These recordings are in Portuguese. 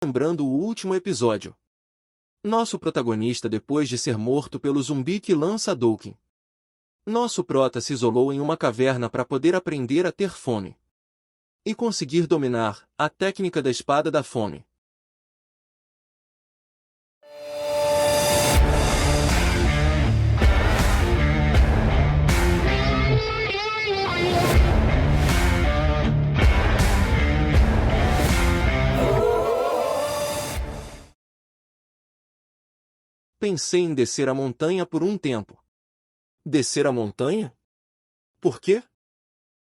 Lembrando o último episódio. Nosso protagonista, depois de ser morto pelo zumbi que lança Hadouken. Nosso prota se isolou em uma caverna para poder aprender a ter fome. E conseguir dominar a técnica da espada da fome. Pensei em descer a montanha por um tempo. Descer a montanha? Por quê?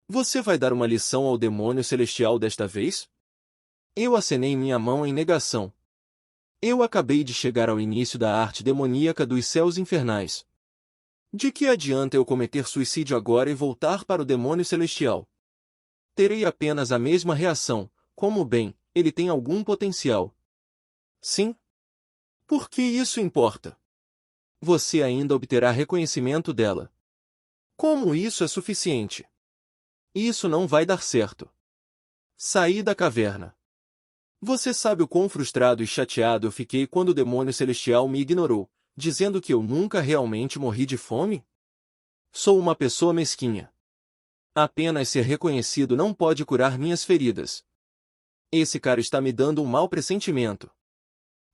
Você vai dar uma lição ao demônio celestial desta vez? Eu acenei minha mão em negação. Eu acabei de chegar ao início da arte demoníaca dos céus infernais. De que adianta eu cometer suicídio agora e voltar para o demônio celestial? Terei apenas a mesma reação, como bem, ele tem algum potencial. Sim? Por que isso importa? Você ainda obterá reconhecimento dela. Como isso é suficiente? Isso não vai dar certo. Saí da caverna. Você sabe o quão frustrado e chateado eu fiquei quando o demônio celestial me ignorou, dizendo que eu nunca realmente morri de fome? Sou uma pessoa mesquinha. Apenas ser reconhecido não pode curar minhas feridas. Esse cara está me dando um mau pressentimento.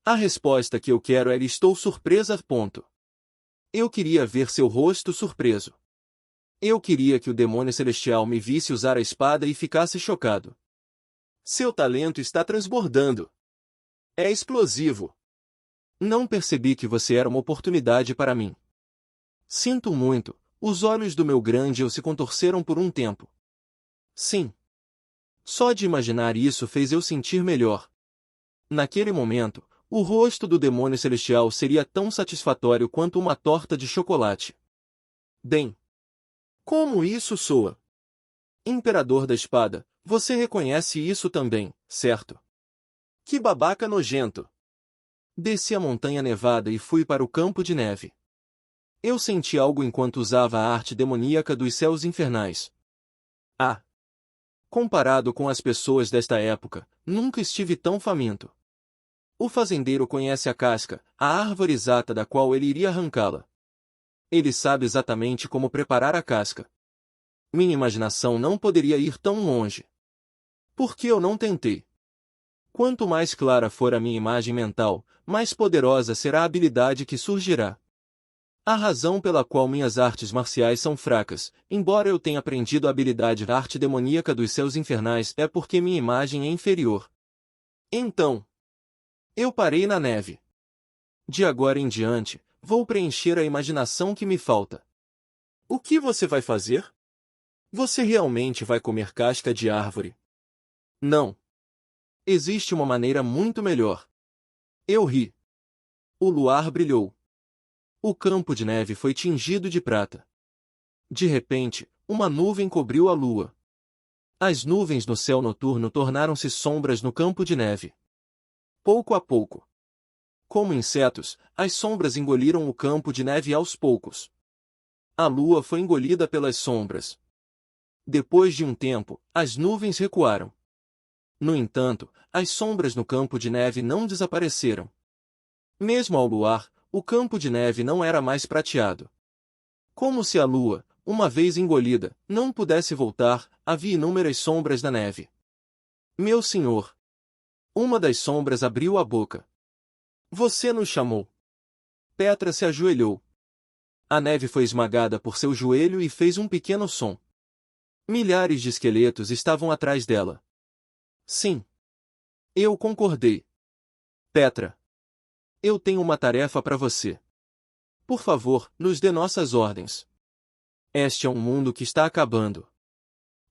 A resposta que eu quero é: estou surpresa. Ponto. Eu queria ver seu rosto surpreso. Eu queria que o demônio celestial me visse usar a espada e ficasse chocado. Seu talento está transbordando. É explosivo. Não percebi que você era uma oportunidade para mim. Sinto muito, os olhos do meu grande eu se contorceram por um tempo. Sim. Só de imaginar isso fez eu sentir melhor. Naquele momento, o rosto do demônio celestial seria tão satisfatório quanto uma torta de chocolate. Bem, como isso soa? Imperador da espada, você reconhece isso também, certo? Que babaca nojento! Desci a montanha nevada e fui para o campo de neve. Eu senti algo enquanto usava a arte demoníaca dos céus infernais. Ah! Comparado com as pessoas desta época, nunca estive tão faminto. O fazendeiro conhece a casca, a árvore exata da qual ele iria arrancá-la. Ele sabe exatamente como preparar a casca. Minha imaginação não poderia ir tão longe. Por que eu não tentei? Quanto mais clara for a minha imagem mental, mais poderosa será a habilidade que surgirá. A razão pela qual minhas artes marciais são fracas, embora eu tenha aprendido a habilidade da arte demoníaca dos céus infernais, é porque minha imagem é inferior. Então, eu parei na neve. De agora em diante, vou preencher a imaginação que me falta. O que você vai fazer? Você realmente vai comer casca de árvore? Não. Existe uma maneira muito melhor. Eu ri. O luar brilhou. O campo de neve foi tingido de prata. De repente, uma nuvem cobriu a lua. As nuvens no céu noturno tornaram-se sombras no campo de neve. Pouco a pouco. Como insetos, as sombras engoliram o campo de neve aos poucos. A lua foi engolida pelas sombras. Depois de um tempo, as nuvens recuaram. No entanto, as sombras no campo de neve não desapareceram. Mesmo ao luar, o campo de neve não era mais prateado. Como se a lua, uma vez engolida, não pudesse voltar, havia inúmeras sombras na neve. Meu senhor! Uma das sombras abriu a boca. Você nos chamou. Petra se ajoelhou. A neve foi esmagada por seu joelho e fez um pequeno som. Milhares de esqueletos estavam atrás dela. Sim. Eu concordei. Petra. Eu tenho uma tarefa para você. Por favor, nos dê nossas ordens. Este é um mundo que está acabando.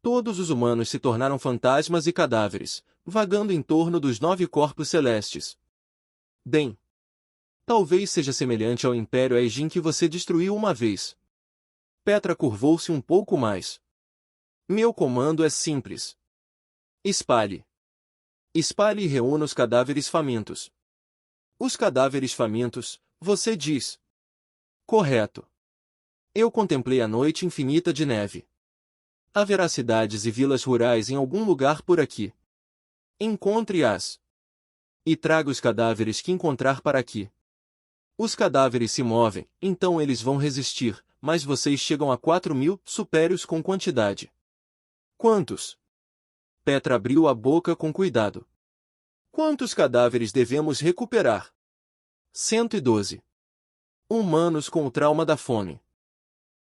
Todos os humanos se tornaram fantasmas e cadáveres, vagando em torno dos 9 corpos celestes. Bem, talvez seja semelhante ao Império Aegin que você destruiu uma vez. Petra curvou-se um pouco mais. Meu comando é simples. Espalhe. Espalhe e reúna os cadáveres famintos. Os cadáveres famintos, você diz. Correto. Eu contemplei a noite infinita de neve. Haverá cidades e vilas rurais em algum lugar por aqui. Encontre-as. E traga os cadáveres que encontrar para aqui. Os cadáveres se movem, então eles vão resistir, mas vocês chegam a 4.000 supérios com quantidade. Quantos? Petra abriu a boca com cuidado. Quantos cadáveres devemos recuperar? 112. Humanos com o trauma da fome.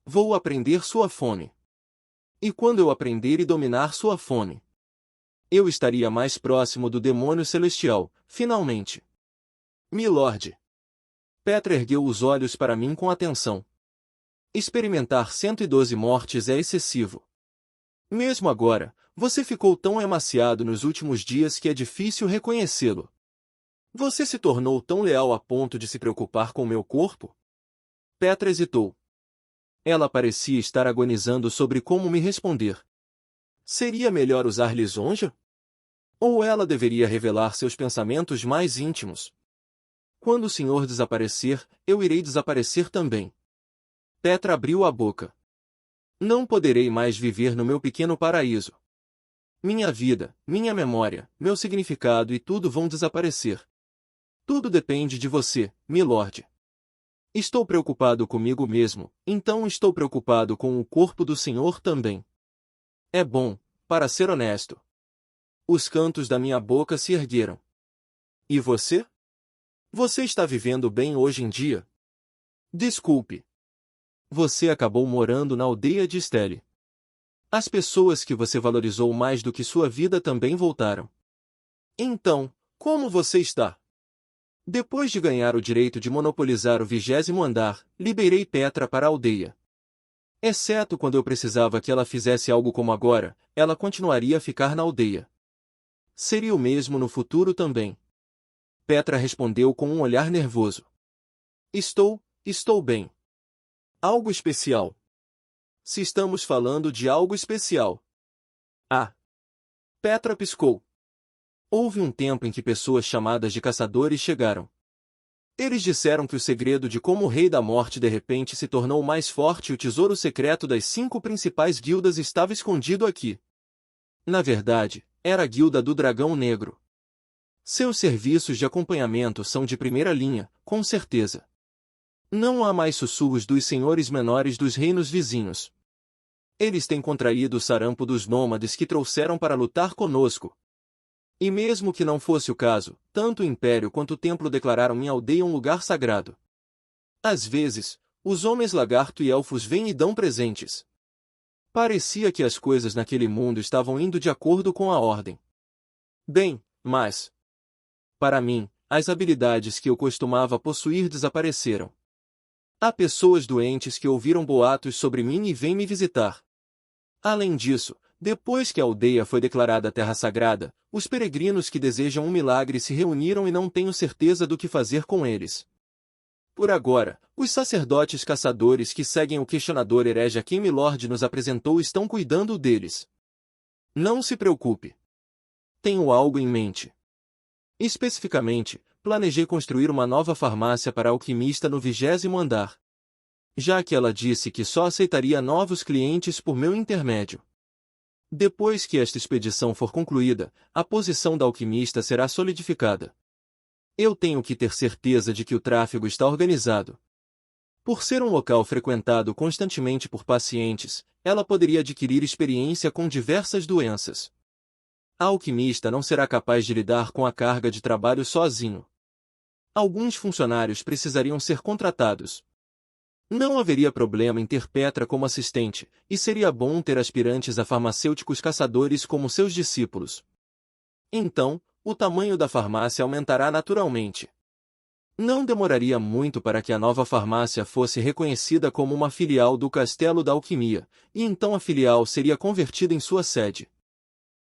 Vou aprender sua fome. E quando eu aprender e dominar sua fome, eu estaria mais próximo do demônio celestial, finalmente. Milord. Petra ergueu os olhos para mim com atenção. Experimentar 112 mortes é excessivo. Mesmo agora, você ficou tão emaciado nos últimos dias que é difícil reconhecê-lo. Você se tornou tão leal a ponto de se preocupar com meu corpo? Petra hesitou. Ela parecia estar agonizando sobre como me responder. Seria melhor usar lisonja? Ou ela deveria revelar seus pensamentos mais íntimos? Quando o senhor desaparecer, eu irei desaparecer também. Petra abriu a boca. Não poderei mais viver no meu pequeno paraíso. Minha vida, minha memória, meu significado e tudo vão desaparecer. Tudo depende de você, milord. Estou preocupado comigo mesmo, então estou preocupado com o corpo do senhor também. É bom, para ser honesto. Os cantos da minha boca se ergueram. E você? Você está vivendo bem hoje em dia? Desculpe. Você acabou morando na aldeia de Estelle. As pessoas que você valorizou mais do que sua vida também voltaram. Então, como você está? Depois de ganhar o direito de monopolizar o 20º andar, liberei Petra para a aldeia. Exceto quando eu precisava que ela fizesse algo como agora, ela continuaria a ficar na aldeia. Seria o mesmo no futuro também. Petra respondeu com um olhar nervoso. Estou bem. Algo especial. Se estamos falando de algo especial. Ah! Petra piscou. Houve um tempo em que pessoas chamadas de caçadores chegaram. Eles disseram que o segredo de como o Rei da Morte de repente se tornou mais forte e o tesouro secreto das 5 principais guildas estava escondido aqui. Na verdade, era a Guilda do Dragão Negro. Seus serviços de acompanhamento são de primeira linha, com certeza. Não há mais sussurros dos senhores menores dos reinos vizinhos. Eles têm contraído o sarampo dos nômades que trouxeram para lutar conosco. E mesmo que não fosse o caso, tanto o Império quanto o Templo declararam minha aldeia um lugar sagrado. Às vezes, os homens lagarto e elfos vêm e dão presentes. Parecia que as coisas naquele mundo estavam indo de acordo com a ordem. Bem, mas... para mim, as habilidades que eu costumava possuir desapareceram. Há pessoas doentes que ouviram boatos sobre mim e vêm me visitar. Além disso, depois que a aldeia foi declarada terra sagrada, os peregrinos que desejam um milagre se reuniram e não tenho certeza do que fazer com eles. Por agora, os sacerdotes caçadores que seguem o questionador herege a quem Milord nos apresentou estão cuidando deles. Não se preocupe. Tenho algo em mente. Especificamente, planejei construir uma nova farmácia para alquimista no 20º andar. Já que ela disse que só aceitaria novos clientes por meu intermédio. Depois que esta expedição for concluída, a posição da alquimista será solidificada. Eu tenho que ter certeza de que o tráfego está organizado. Por ser um local frequentado constantemente por pacientes, ela poderia adquirir experiência com diversas doenças. A alquimista não será capaz de lidar com a carga de trabalho sozinho. Alguns funcionários precisariam ser contratados. Não haveria problema em ter Petra como assistente, e seria bom ter aspirantes a farmacêuticos caçadores como seus discípulos. Então, o tamanho da farmácia aumentará naturalmente. Não demoraria muito para que a nova farmácia fosse reconhecida como uma filial do Castelo da Alquimia, e então a filial seria convertida em sua sede.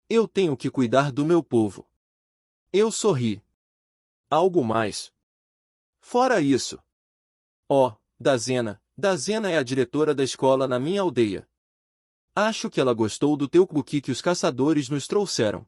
Eu tenho que cuidar do meu povo. Eu sorri. Algo mais. Fora isso. Oh, Dazena é a diretora da escola na minha aldeia. Acho que ela gostou do teu cookie que os caçadores nos trouxeram.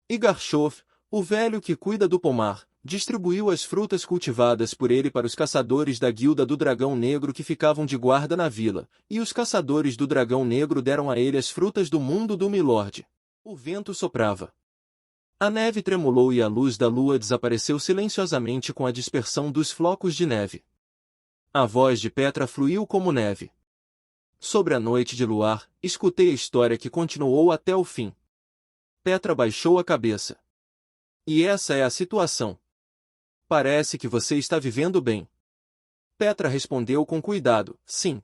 E Garchof, o velho que cuida do pomar, distribuiu as frutas cultivadas por ele para os caçadores da Guilda do Dragão Negro que ficavam de guarda na vila, e os caçadores do Dragão Negro deram a ele as frutas do mundo do Milord. O vento soprava. A neve tremulou e a luz da lua desapareceu silenciosamente com a dispersão dos flocos de neve. A voz de Petra fluiu como neve. Sobre a noite de luar, escutei a história que continuou até o fim. Petra baixou a cabeça. E essa é a situação. Parece que você está vivendo bem. Petra respondeu com cuidado, sim.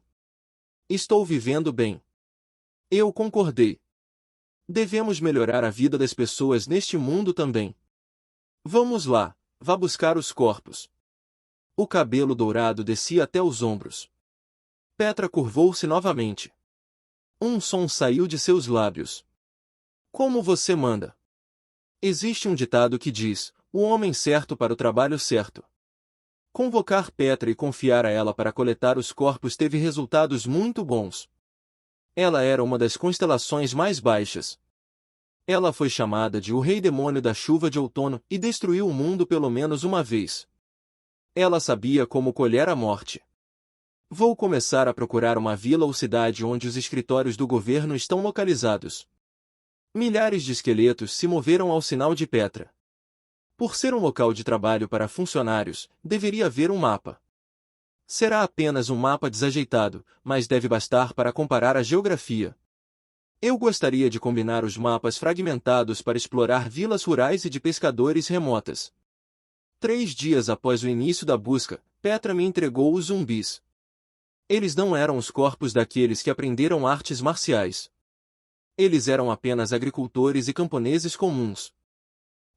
Estou vivendo bem. Eu concordei. Devemos melhorar a vida das pessoas neste mundo também. Vamos lá, vá buscar os corpos. O cabelo dourado descia até os ombros. Petra curvou-se novamente. Um som saiu de seus lábios. Como você manda? Existe um ditado que diz, o homem certo para o trabalho certo. Convocar Petra e confiar a ela para coletar os corpos teve resultados muito bons. Ela era uma das constelações mais baixas. Ela foi chamada de o rei demônio da chuva de outono e destruiu o mundo pelo menos uma vez. Ela sabia como colher a morte. Vou começar a procurar uma vila ou cidade onde os escritórios do governo estão localizados. Milhares de esqueletos se moveram ao sinal de Petra. Por ser um local de trabalho para funcionários, deveria haver um mapa. Será apenas um mapa desajeitado, mas deve bastar para comparar a geografia. Eu gostaria de combinar os mapas fragmentados para explorar vilas rurais e de pescadores remotas. 3 dias após o início da busca, Petra me entregou os zumbis. Eles não eram os corpos daqueles que aprenderam artes marciais. Eles eram apenas agricultores e camponeses comuns.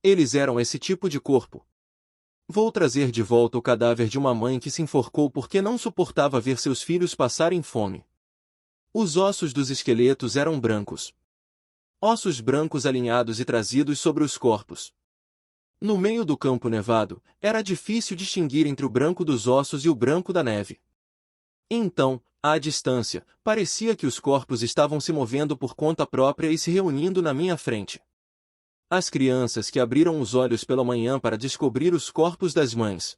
Eles eram esse tipo de corpo. Vou trazer de volta o cadáver de uma mãe que se enforcou porque não suportava ver seus filhos passarem fome. Os ossos dos esqueletos eram brancos. Ossos brancos alinhados e trazidos sobre os corpos. No meio do campo nevado, era difícil distinguir entre o branco dos ossos e o branco da neve. Então, à distância, parecia que os corpos estavam se movendo por conta própria e se reunindo na minha frente. As crianças que abriram os olhos pela manhã para descobrir os corpos das mães.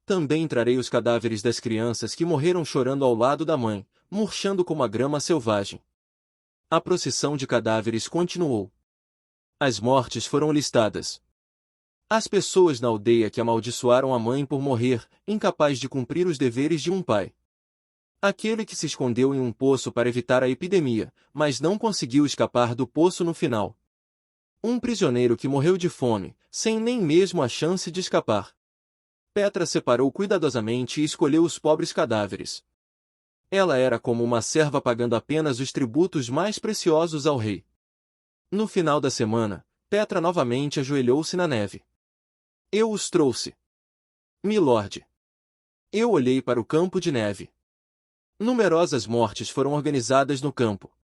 Também trarei os cadáveres das crianças que morreram chorando ao lado da mãe, murchando como a grama selvagem. A procissão de cadáveres continuou. As mortes foram listadas. As pessoas na aldeia que amaldiçoaram a mãe por morrer, incapaz de cumprir os deveres de um pai. Aquele que se escondeu em um poço para evitar a epidemia, mas não conseguiu escapar do poço no final. Um prisioneiro que morreu de fome, sem nem mesmo a chance de escapar. Petra separou cuidadosamente e escolheu os pobres cadáveres. Ela era como uma serva pagando apenas os tributos mais preciosos ao rei. No final da semana, Petra novamente ajoelhou-se na neve. Eu os trouxe. Milord. Eu olhei para o campo de neve. Numerosas mortes foram organizadas no campo.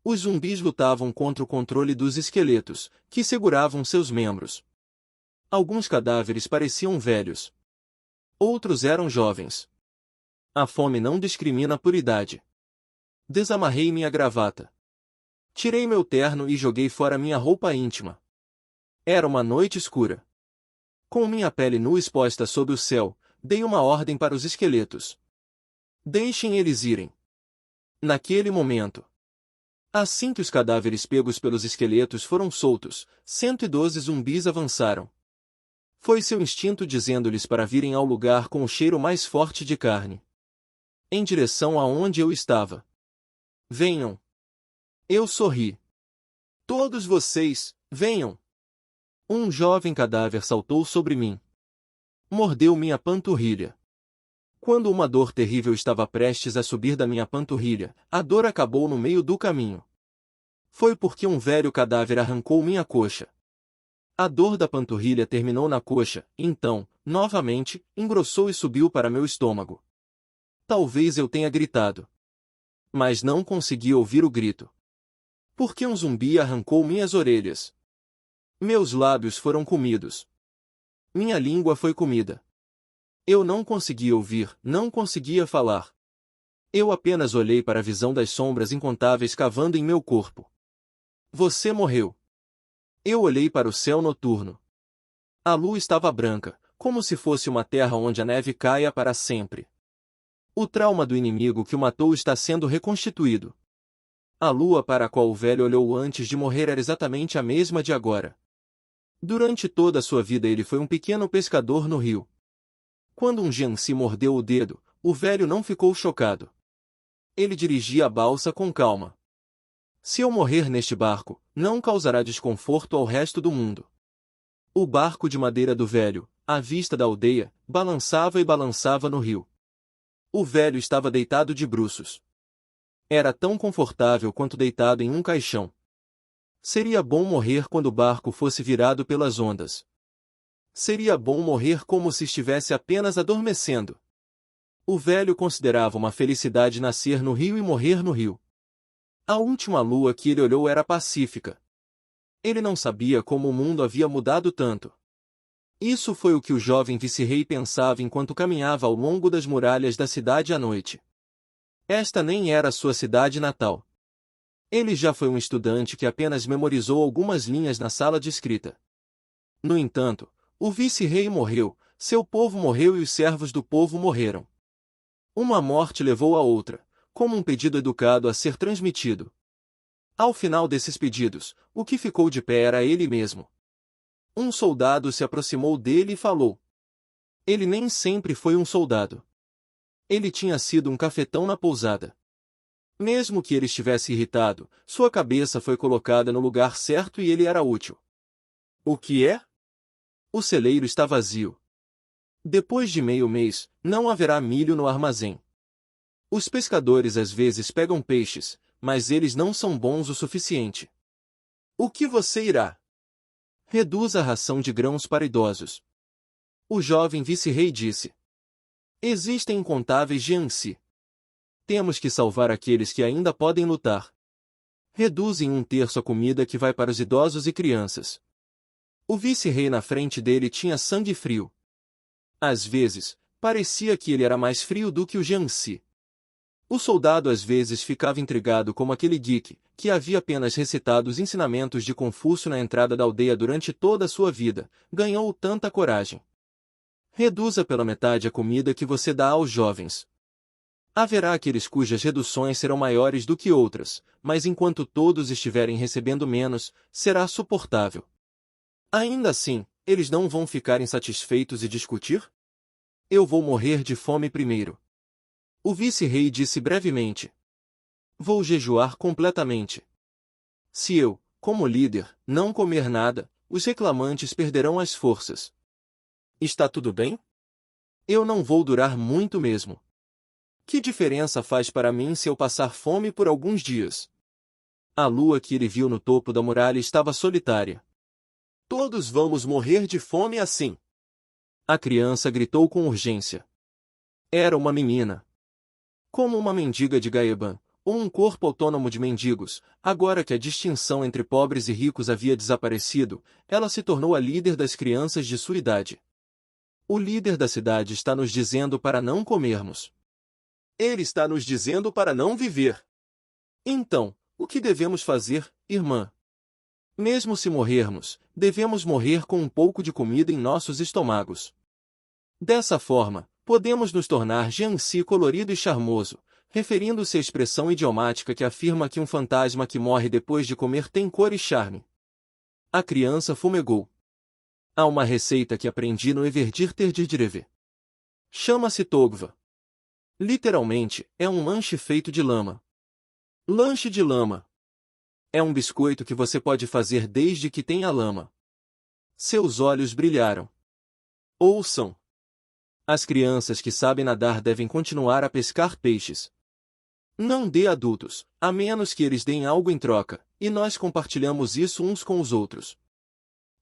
Os zumbis lutavam contra o controle dos esqueletos, que seguravam seus membros. Alguns cadáveres pareciam velhos. Outros eram jovens. A fome não discrimina por idade. Desamarrei minha gravata. Tirei meu terno e joguei fora minha roupa íntima. Era uma noite escura. Com minha pele nua exposta sob o céu, dei uma ordem para os esqueletos. Deixem eles irem. Naquele momento. Assim que os cadáveres pegos pelos esqueletos foram soltos, 112 zumbis avançaram. Foi seu instinto dizendo-lhes para virem ao lugar com o cheiro mais forte de carne. Em direção aonde eu estava. Venham. Eu sorri. Todos vocês, venham. Um jovem cadáver saltou sobre mim. Mordeu minha panturrilha. Quando uma dor terrível estava prestes a subir da minha panturrilha, a dor acabou no meio do caminho. Foi porque um velho cadáver arrancou minha coxa. A dor da panturrilha terminou na coxa, então, novamente, engrossou e subiu para meu estômago. Talvez eu tenha gritado. Mas não consegui ouvir o grito. Porque um zumbi arrancou minhas orelhas. Meus lábios foram comidos. Minha língua foi comida. Eu não conseguia ouvir, não conseguia falar. Eu apenas olhei para a visão das sombras incontáveis cavando em meu corpo. Você morreu. Eu olhei para o céu noturno. A lua estava branca, como se fosse uma terra onde a neve caia para sempre. O trauma do inimigo que o matou está sendo reconstituído. A lua para a qual o velho olhou antes de morrer era exatamente a mesma de agora. Durante toda a sua vida ele foi um pequeno pescador no rio. Quando um Jiangsi mordeu o dedo, o velho não ficou chocado. Ele dirigia a balsa com calma. Se eu morrer neste barco, não causará desconforto ao resto do mundo. O barco de madeira do velho, à vista da aldeia, balançava e balançava no rio. O velho estava deitado de bruços. Era tão confortável quanto deitado em um caixão. Seria bom morrer quando o barco fosse virado pelas ondas. Seria bom morrer como se estivesse apenas adormecendo. O velho considerava uma felicidade nascer no rio e morrer no rio. A última lua que ele olhou era pacífica. Ele não sabia como o mundo havia mudado tanto. Isso foi o que o jovem vice-rei pensava enquanto caminhava ao longo das muralhas da cidade à noite. Esta nem era sua cidade natal. Ele já foi um estudante que apenas memorizou algumas linhas na sala de escrita. No entanto, o vice-rei morreu, seu povo morreu e os servos do povo morreram. Uma morte levou a outra, como um pedido educado a ser transmitido. Ao final desses pedidos, o que ficou de pé era ele mesmo. Um soldado se aproximou dele e falou. Ele nem sempre foi um soldado. Ele tinha sido um cafetão na pousada. Mesmo que ele estivesse irritado, sua cabeça foi colocada no lugar certo e ele era útil. O que é? O celeiro está vazio. Depois de meio mês, não haverá milho no armazém. Os pescadores às vezes pegam peixes, mas eles não são bons o suficiente. O que você irá? Reduz a ração de grãos para idosos. O jovem vice-rei disse. Existem incontáveis Jiangsi. Temos que salvar aqueles que ainda podem lutar. Reduz em 1/3 a comida que vai para os idosos e crianças. O vice-rei na frente dele tinha sangue frio. Às vezes, parecia que ele era mais frio do que o Jiangsi. O soldado às vezes ficava intrigado como aquele geek, que havia apenas recitado os ensinamentos de Confúcio na entrada da aldeia durante toda a sua vida, ganhou tanta coragem. Reduza pela metade a comida que você dá aos jovens. Haverá aqueles cujas reduções serão maiores do que outras, mas enquanto todos estiverem recebendo menos, será suportável. Ainda assim, eles não vão ficar insatisfeitos e discutir? Eu vou morrer de fome primeiro. O vice-rei disse brevemente. Vou jejuar completamente. Se eu, como líder, não comer nada, os reclamantes perderão as forças. Está tudo bem? Eu não vou durar muito mesmo. Que diferença faz para mim se eu passar fome por alguns dias? A lua que ele viu no topo da muralha estava solitária. Todos vamos morrer de fome assim. A criança gritou com urgência. Era uma menina. Como uma mendiga de Gaeban, ou um corpo autônomo de mendigos, agora que a distinção entre pobres e ricos havia desaparecido, ela se tornou a líder das crianças de sua idade. O líder da cidade está nos dizendo para não comermos. Ele está nos dizendo para não viver. Então, o que devemos fazer, irmã? Mesmo se morrermos, devemos morrer com um pouco de comida em nossos estômagos. Dessa forma, podemos nos tornar Jiangsi colorido e charmoso, referindo-se à expressão idiomática que afirma que um fantasma que morre depois de comer tem cor e charme. A criança fumegou. Há uma receita que aprendi no Everdir Terdirdireve. Chama-se Togva. Literalmente, é um lanche feito de lama. Lanche de lama. É um biscoito que você pode fazer desde que tenha lama. Seus olhos brilharam. Ouçam. As crianças que sabem nadar devem continuar a pescar peixes. Não dê adultos, a menos que eles deem algo em troca, e nós compartilhamos isso uns com os outros.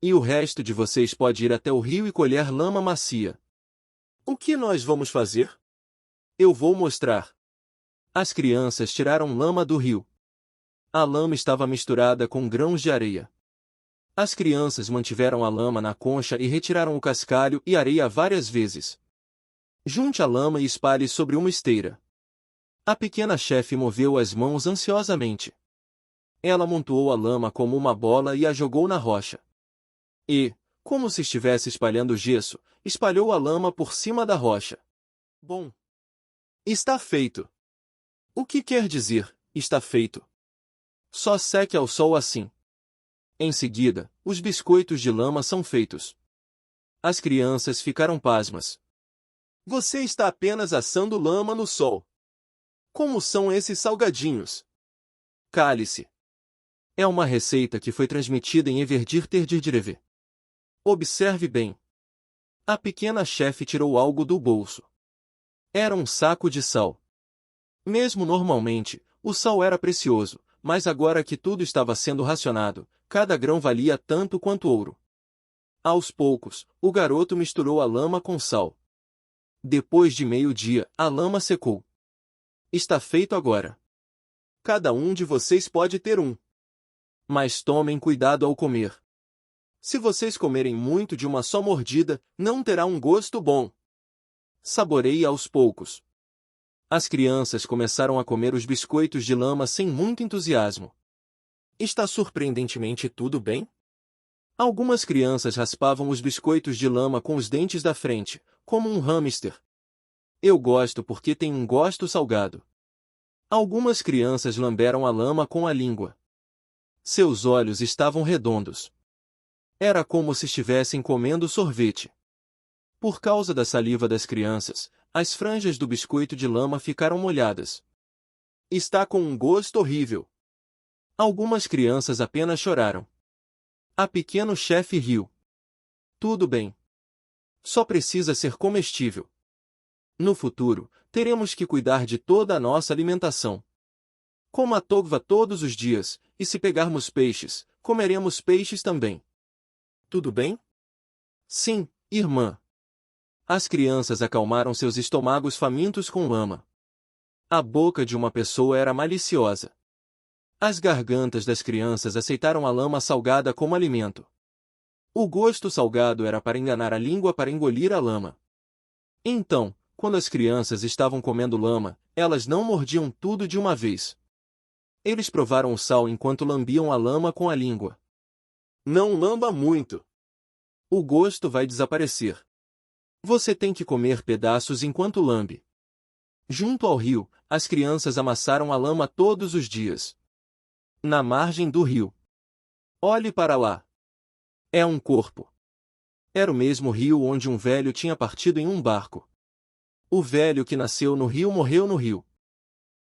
E o resto de vocês pode ir até o rio e colher lama macia. O que nós vamos fazer? Eu vou mostrar. As crianças tiraram lama do rio. A lama estava misturada com grãos de areia. As crianças mantiveram a lama na concha e retiraram o cascalho e areia várias vezes. Junte a lama e espalhe sobre uma esteira. A pequena chefe moveu as mãos ansiosamente. Ela amontoou a lama como uma bola e a jogou na rocha. E, como se estivesse espalhando gesso, espalhou a lama por cima da rocha. Bom. Está feito. O que quer dizer, está feito? Só seque ao sol assim. Em seguida, os biscoitos de lama são feitos. As crianças ficaram pasmas. Você está apenas assando lama no sol. Como são esses salgadinhos? Cale-se. É uma receita que foi transmitida em Everdir Terdirdireve. Observe bem. A pequena chefe tirou algo do bolso. Era um saco de sal. Mesmo normalmente, o sal era precioso, mas agora que tudo estava sendo racionado, cada grão valia tanto quanto ouro. Aos poucos, o garoto misturou a lama com sal. Depois de meio-dia, a lama secou. Está feito agora. Cada um de vocês pode ter um. Mas tomem cuidado ao comer. Se vocês comerem muito de uma só mordida, não terá um gosto bom. Saboreie aos poucos. As crianças começaram a comer os biscoitos de lama sem muito entusiasmo. Está surpreendentemente tudo bem? Algumas crianças raspavam os biscoitos de lama com os dentes da frente, como um hamster. Eu gosto porque tem um gosto salgado. Algumas crianças lamberam a lama com a língua. Seus olhos estavam redondos. Era como se estivessem comendo sorvete. Por causa da saliva das crianças, as franjas do biscoito de lama ficaram molhadas. Está com um gosto horrível. Algumas crianças apenas choraram. A pequeno chefe riu. Tudo bem. Só precisa ser comestível. No futuro, teremos que cuidar de toda a nossa alimentação. Coma togva todos os dias, e se pegarmos peixes, comeremos peixes também. Tudo bem? Sim, irmã. As crianças acalmaram seus estômagos famintos com lama. A boca de uma pessoa era maliciosa. As gargantas das crianças aceitaram a lama salgada como alimento. O gosto salgado era para enganar a língua para engolir a lama. Então, quando as crianças estavam comendo lama, elas não mordiam tudo de uma vez. Eles provaram o sal enquanto lambiam a lama com a língua. Não lamba muito. O gosto vai desaparecer. Você tem que comer pedaços enquanto lambe. Junto ao rio, as crianças amassaram a lama todos os dias. Na margem do rio. Olhe para lá. É um corpo. Era o mesmo rio onde um velho tinha partido em um barco. O velho que nasceu no rio morreu no rio.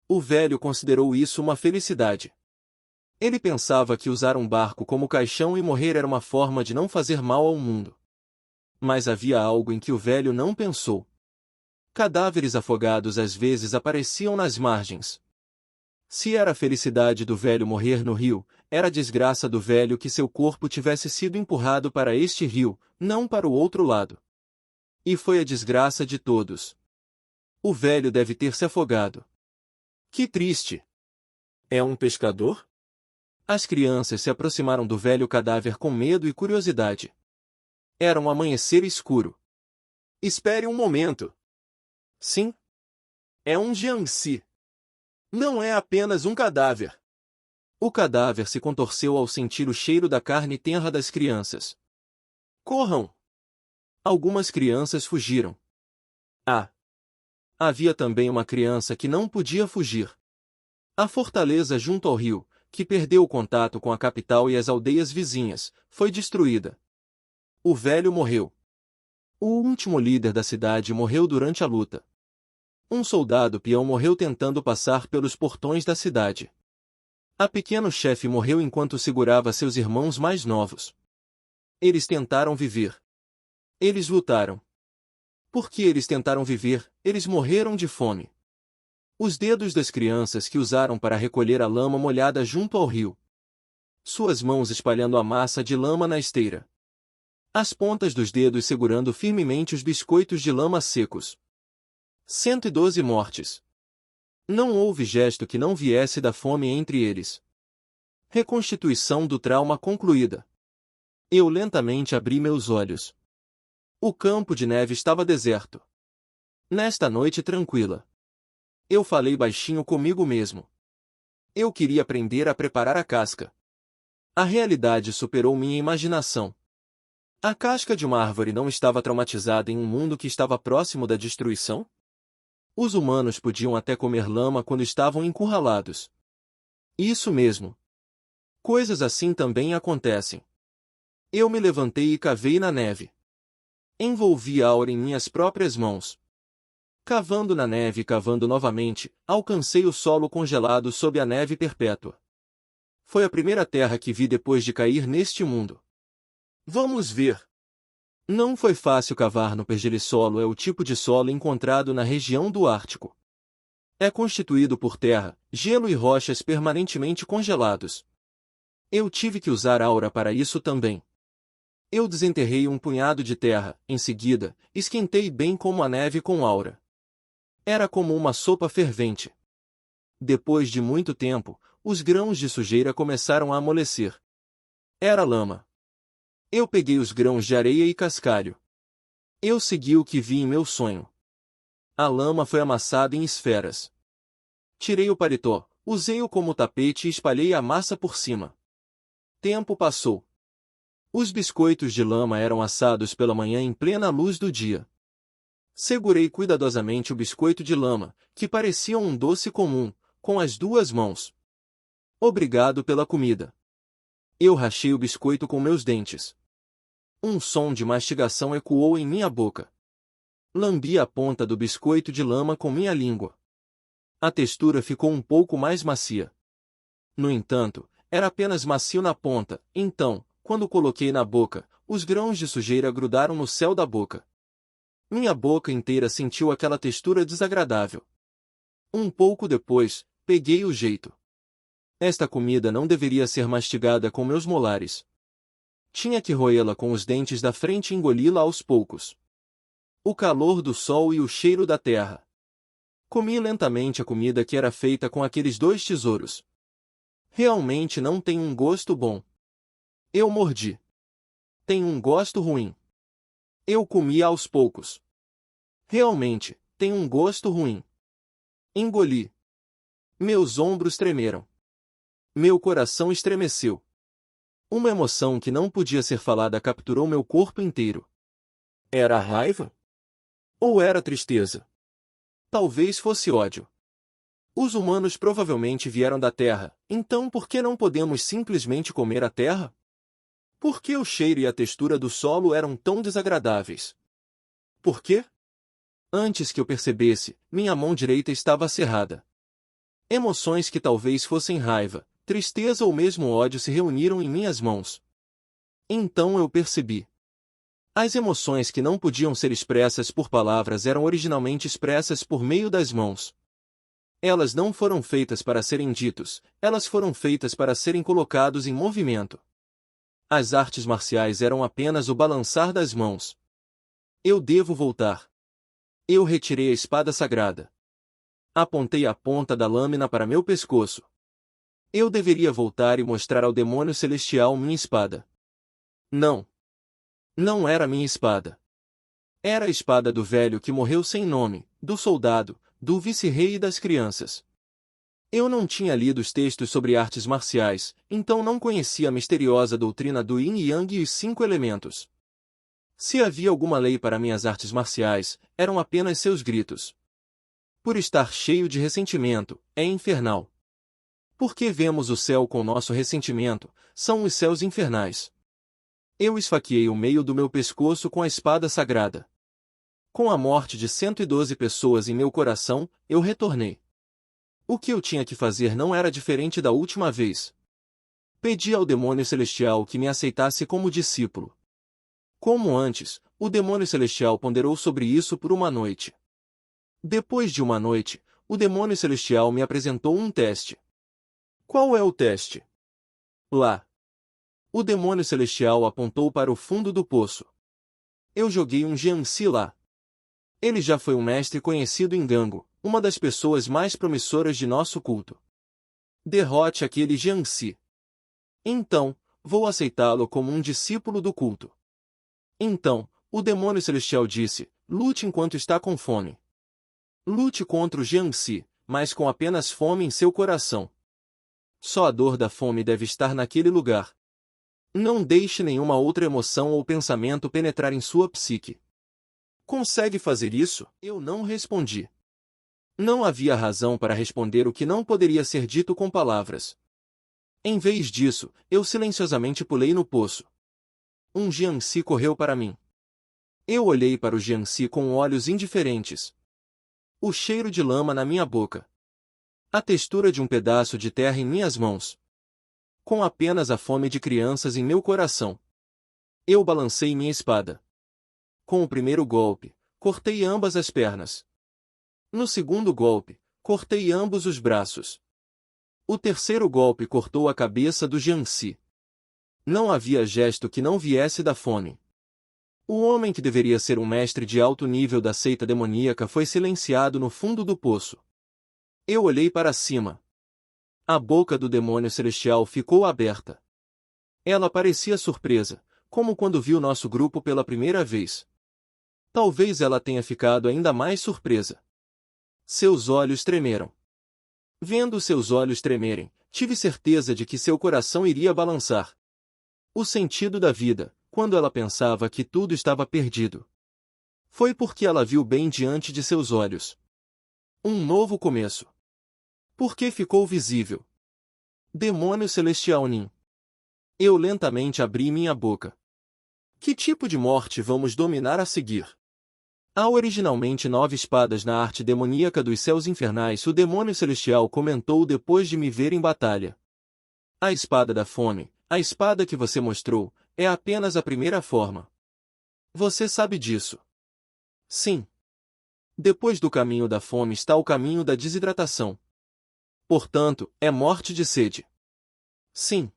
O velho considerou isso uma felicidade. Ele pensava que usar um barco como caixão e morrer era uma forma de não fazer mal ao mundo. Mas havia algo em que o velho não pensou. Cadáveres afogados às vezes apareciam nas margens. Se era a felicidade do velho morrer no rio, era a desgraça do velho que seu corpo tivesse sido empurrado para este rio, não para o outro lado. E foi a desgraça de todos. O velho deve ter se afogado. Que triste! É um pescador? As crianças se aproximaram do velho cadáver com medo e curiosidade. Era um amanhecer escuro. Espere um momento. Sim? É um jiangxi. Não é apenas um cadáver. O cadáver se contorceu ao sentir o cheiro da carne tenra das crianças. Corram! Algumas crianças fugiram. Ah! Havia também uma criança que não podia fugir. A fortaleza junto ao rio, que perdeu o contato com a capital e as aldeias vizinhas, foi destruída. O velho morreu. O último líder da cidade morreu durante a luta. Um soldado peão morreu tentando passar pelos portões da cidade. A pequeno chefe morreu enquanto segurava seus irmãos mais novos. Eles tentaram viver. Eles lutaram. Porque eles tentaram viver, eles morreram de fome. Os dedos das crianças que usaram para recolher a lama molhada junto ao rio. Suas mãos espalhando a massa de lama na esteira. As pontas dos dedos segurando firmemente os biscoitos de lama secos. 112 mortes. Não houve gesto que não viesse da fome entre eles. Reconstituição do trauma concluída. Eu lentamente abri meus olhos. O campo de neve estava deserto. Nesta noite tranquila. Eu falei baixinho comigo mesmo. Eu queria aprender a preparar a casca. A realidade superou minha imaginação. A casca de uma árvore não estava traumatizada em um mundo que estava próximo da destruição? Os humanos podiam até comer lama quando estavam encurralados. Isso mesmo. Coisas assim também acontecem. Eu me levantei e cavei na neve. Envolvi Aura em minhas próprias mãos. Cavando na neve e cavando novamente, alcancei o solo congelado sob a neve perpétua. Foi a primeira terra que vi depois de cair neste mundo. Vamos ver. Não foi fácil cavar no pergelissolo, é o tipo de solo encontrado na região do Ártico. É constituído por terra, gelo e rochas permanentemente congelados. Eu tive que usar aura para isso também. Eu desenterrei um punhado de terra, em seguida, esquentei bem como a neve com aura. Era como uma sopa fervente. Depois de muito tempo, os grãos de sujeira começaram a amolecer. Era lama. Eu peguei os grãos de areia e cascalho. Eu segui o que vi em meu sonho. A lama foi amassada em esferas. Tirei o paletó, usei-o como tapete e espalhei a massa por cima. Tempo passou. Os biscoitos de lama eram assados pela manhã em plena luz do dia. Segurei cuidadosamente o biscoito de lama, que parecia um doce comum, com as duas mãos. Obrigado pela comida. Eu rachei o biscoito com meus dentes. Um som de mastigação ecoou em minha boca. Lambi a ponta do biscoito de lama com minha língua. A textura ficou um pouco mais macia. No entanto, era apenas macio na ponta, então, quando coloquei na boca, os grãos de sujeira grudaram no céu da boca. Minha boca inteira sentiu aquela textura desagradável. Um pouco depois, peguei o jeito. Esta comida não deveria ser mastigada com meus molares. Tinha que roê-la com os dentes da frente e engoli-la aos poucos. O calor do sol e o cheiro da terra. Comi lentamente a comida que era feita com aqueles dois tesouros. Realmente não tem um gosto bom. Eu mordi. Tem um gosto ruim. Eu comi aos poucos. Realmente, tem um gosto ruim. Engoli. Meus ombros tremeram. Meu coração estremeceu. Uma emoção que não podia ser falada capturou meu corpo inteiro. Era raiva? Ou era tristeza? Talvez fosse ódio. Os humanos provavelmente vieram da Terra, então por que não podemos simplesmente comer a Terra? Por que o cheiro e a textura do solo eram tão desagradáveis? Por quê? Antes que eu percebesse, minha mão direita estava cerrada. Emoções que talvez fossem raiva, tristeza ou mesmo ódio se reuniram em minhas mãos. Então eu percebi. As emoções que não podiam ser expressas por palavras eram originalmente expressas por meio das mãos. Elas não foram feitas para serem ditos, elas foram feitas para serem colocados em movimento. As artes marciais eram apenas o balançar das mãos. Eu devo voltar. Eu retirei a espada sagrada. Apontei a ponta da lâmina para meu pescoço. Eu deveria voltar e mostrar ao demônio celestial minha espada. Não. Não era minha espada. Era a espada do velho que morreu sem nome, do soldado, do vice-rei e das crianças. Eu não tinha lido os textos sobre artes marciais, então não conhecia a misteriosa doutrina do Yin e Yang e os 5 elementos. Se havia alguma lei para minhas artes marciais, eram apenas seus gritos. Por estar cheio de ressentimento, é infernal. Porque vemos o céu com nosso ressentimento, são os céus infernais. Eu esfaqueei o meio do meu pescoço com a espada sagrada. Com a morte de 112 pessoas em meu coração, eu retornei. O que eu tinha que fazer não era diferente da última vez. Pedi ao demônio celestial que me aceitasse como discípulo. Como antes, o demônio celestial ponderou sobre isso por uma noite. Depois de uma noite, o demônio celestial me apresentou um teste. Qual é o teste? Lá. O demônio celestial apontou para o fundo do poço. Eu joguei um Jiangxi lá. Ele já foi um mestre conhecido em Gango, uma das pessoas mais promissoras de nosso culto. Derrote aquele Jiangxi. Então, vou aceitá-lo como um discípulo do culto. Então, o demônio celestial disse, lute enquanto está com fome. Lute contra o Jiangxi, mas com apenas fome em seu coração. Só a dor da fome deve estar naquele lugar. Não deixe nenhuma outra emoção ou pensamento penetrar em sua psique. Consegue fazer isso? Eu não respondi. Não havia razão para responder o que não poderia ser dito com palavras. Em vez disso, eu silenciosamente pulei no poço. Um Jiangxi correu para mim. Eu olhei para o Jiangxi com olhos indiferentes. O cheiro de lama na minha boca. A textura de um pedaço de terra em minhas mãos. Com apenas a fome de crianças em meu coração. Eu balancei minha espada. Com o primeiro golpe, cortei ambas as pernas. No segundo golpe, cortei ambos os braços. O terceiro golpe cortou a cabeça do Jiangxi. Não havia gesto que não viesse da fome. O homem que deveria ser um mestre de alto nível da seita demoníaca foi silenciado no fundo do poço. Eu olhei para cima. A boca do demônio celestial ficou aberta. Ela parecia surpresa, como quando viu nosso grupo pela primeira vez. Talvez ela tenha ficado ainda mais surpresa. Seus olhos tremeram. Vendo seus olhos tremerem, tive certeza de que seu coração iria balançar. O sentido da vida, quando ela pensava que tudo estava perdido. Foi porque ela viu bem diante de seus olhos. Um novo começo. Porque ficou visível. Demônio celestial Nin. Eu lentamente abri minha boca. Que tipo de morte vamos dominar a seguir? Há originalmente 9 espadas na arte demoníaca dos céus infernais, o demônio celestial comentou depois de me ver em batalha. A espada da fome, a espada que você mostrou, é apenas a primeira forma. Você sabe disso. Sim. Depois do caminho da fome está o caminho da desidratação. Portanto, é morte de sede. Sim.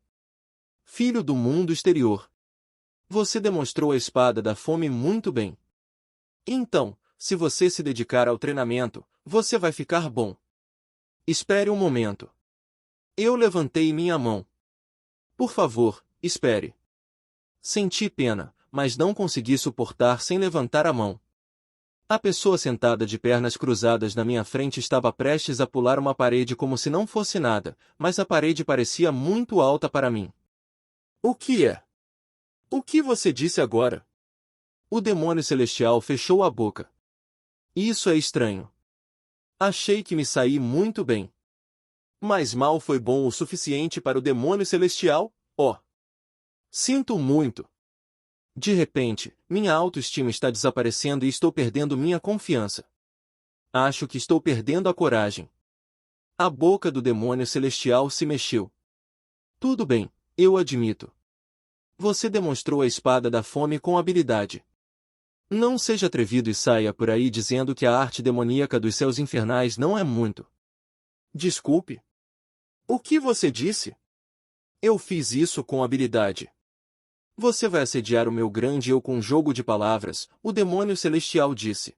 Filho do mundo exterior. Você demonstrou a espada da fome muito bem. Então, se você se dedicar ao treinamento, você vai ficar bom. Espere um momento. Eu levantei minha mão. Por favor, espere. Senti pena, mas não consegui suportar sem levantar a mão. A pessoa sentada de pernas cruzadas na minha frente estava prestes a pular uma parede como se não fosse nada, mas a parede parecia muito alta para mim. O que é? O que você disse agora? O demônio celestial fechou a boca. Isso é estranho. Achei que me saí muito bem. Mas mal foi bom o suficiente para o demônio celestial? Oh! Sinto muito. De repente, minha autoestima está desaparecendo e estou perdendo minha confiança. Acho que estou perdendo a coragem. A boca do demônio celestial se mexeu. Tudo bem, eu admito. Você demonstrou a espada da fome com habilidade. Não seja atrevido e saia por aí dizendo que a arte demoníaca dos céus infernais não é muito. Desculpe. O que você disse? Eu fiz isso com habilidade. Você vai assediar o meu grande eu com um jogo de palavras, o demônio celestial disse.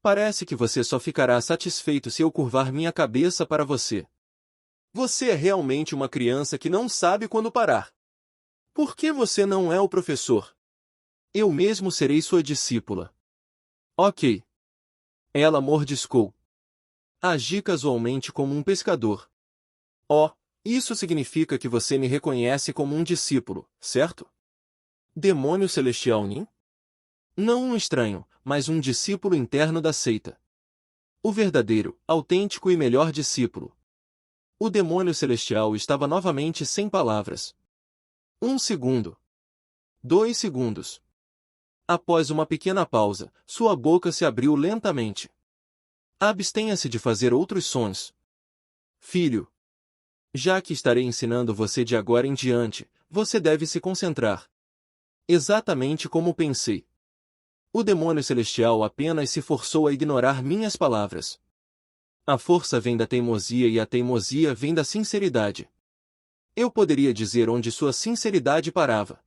Parece que você só ficará satisfeito se eu curvar minha cabeça para você. Você é realmente uma criança que não sabe quando parar. Por que você não é o professor? Eu mesmo serei sua discípula. Ok. Ela mordiscou. Agi casualmente como um pescador. Oh, isso significa que você me reconhece como um discípulo, certo? Demônio celestial Nin? Não um estranho, mas um discípulo interno da seita. O verdadeiro, autêntico e melhor discípulo. O demônio celestial estava novamente sem palavras. 1 segundo. 2 segundos. Após uma pequena pausa, sua boca se abriu lentamente. Abstenha-se de fazer outros sons. Filho. Já que estarei ensinando você de agora em diante, você deve se concentrar. Exatamente como pensei. O demônio celestial apenas se forçou a ignorar minhas palavras. A força vem da teimosia e a teimosia vem da sinceridade. Eu poderia dizer onde sua sinceridade parava.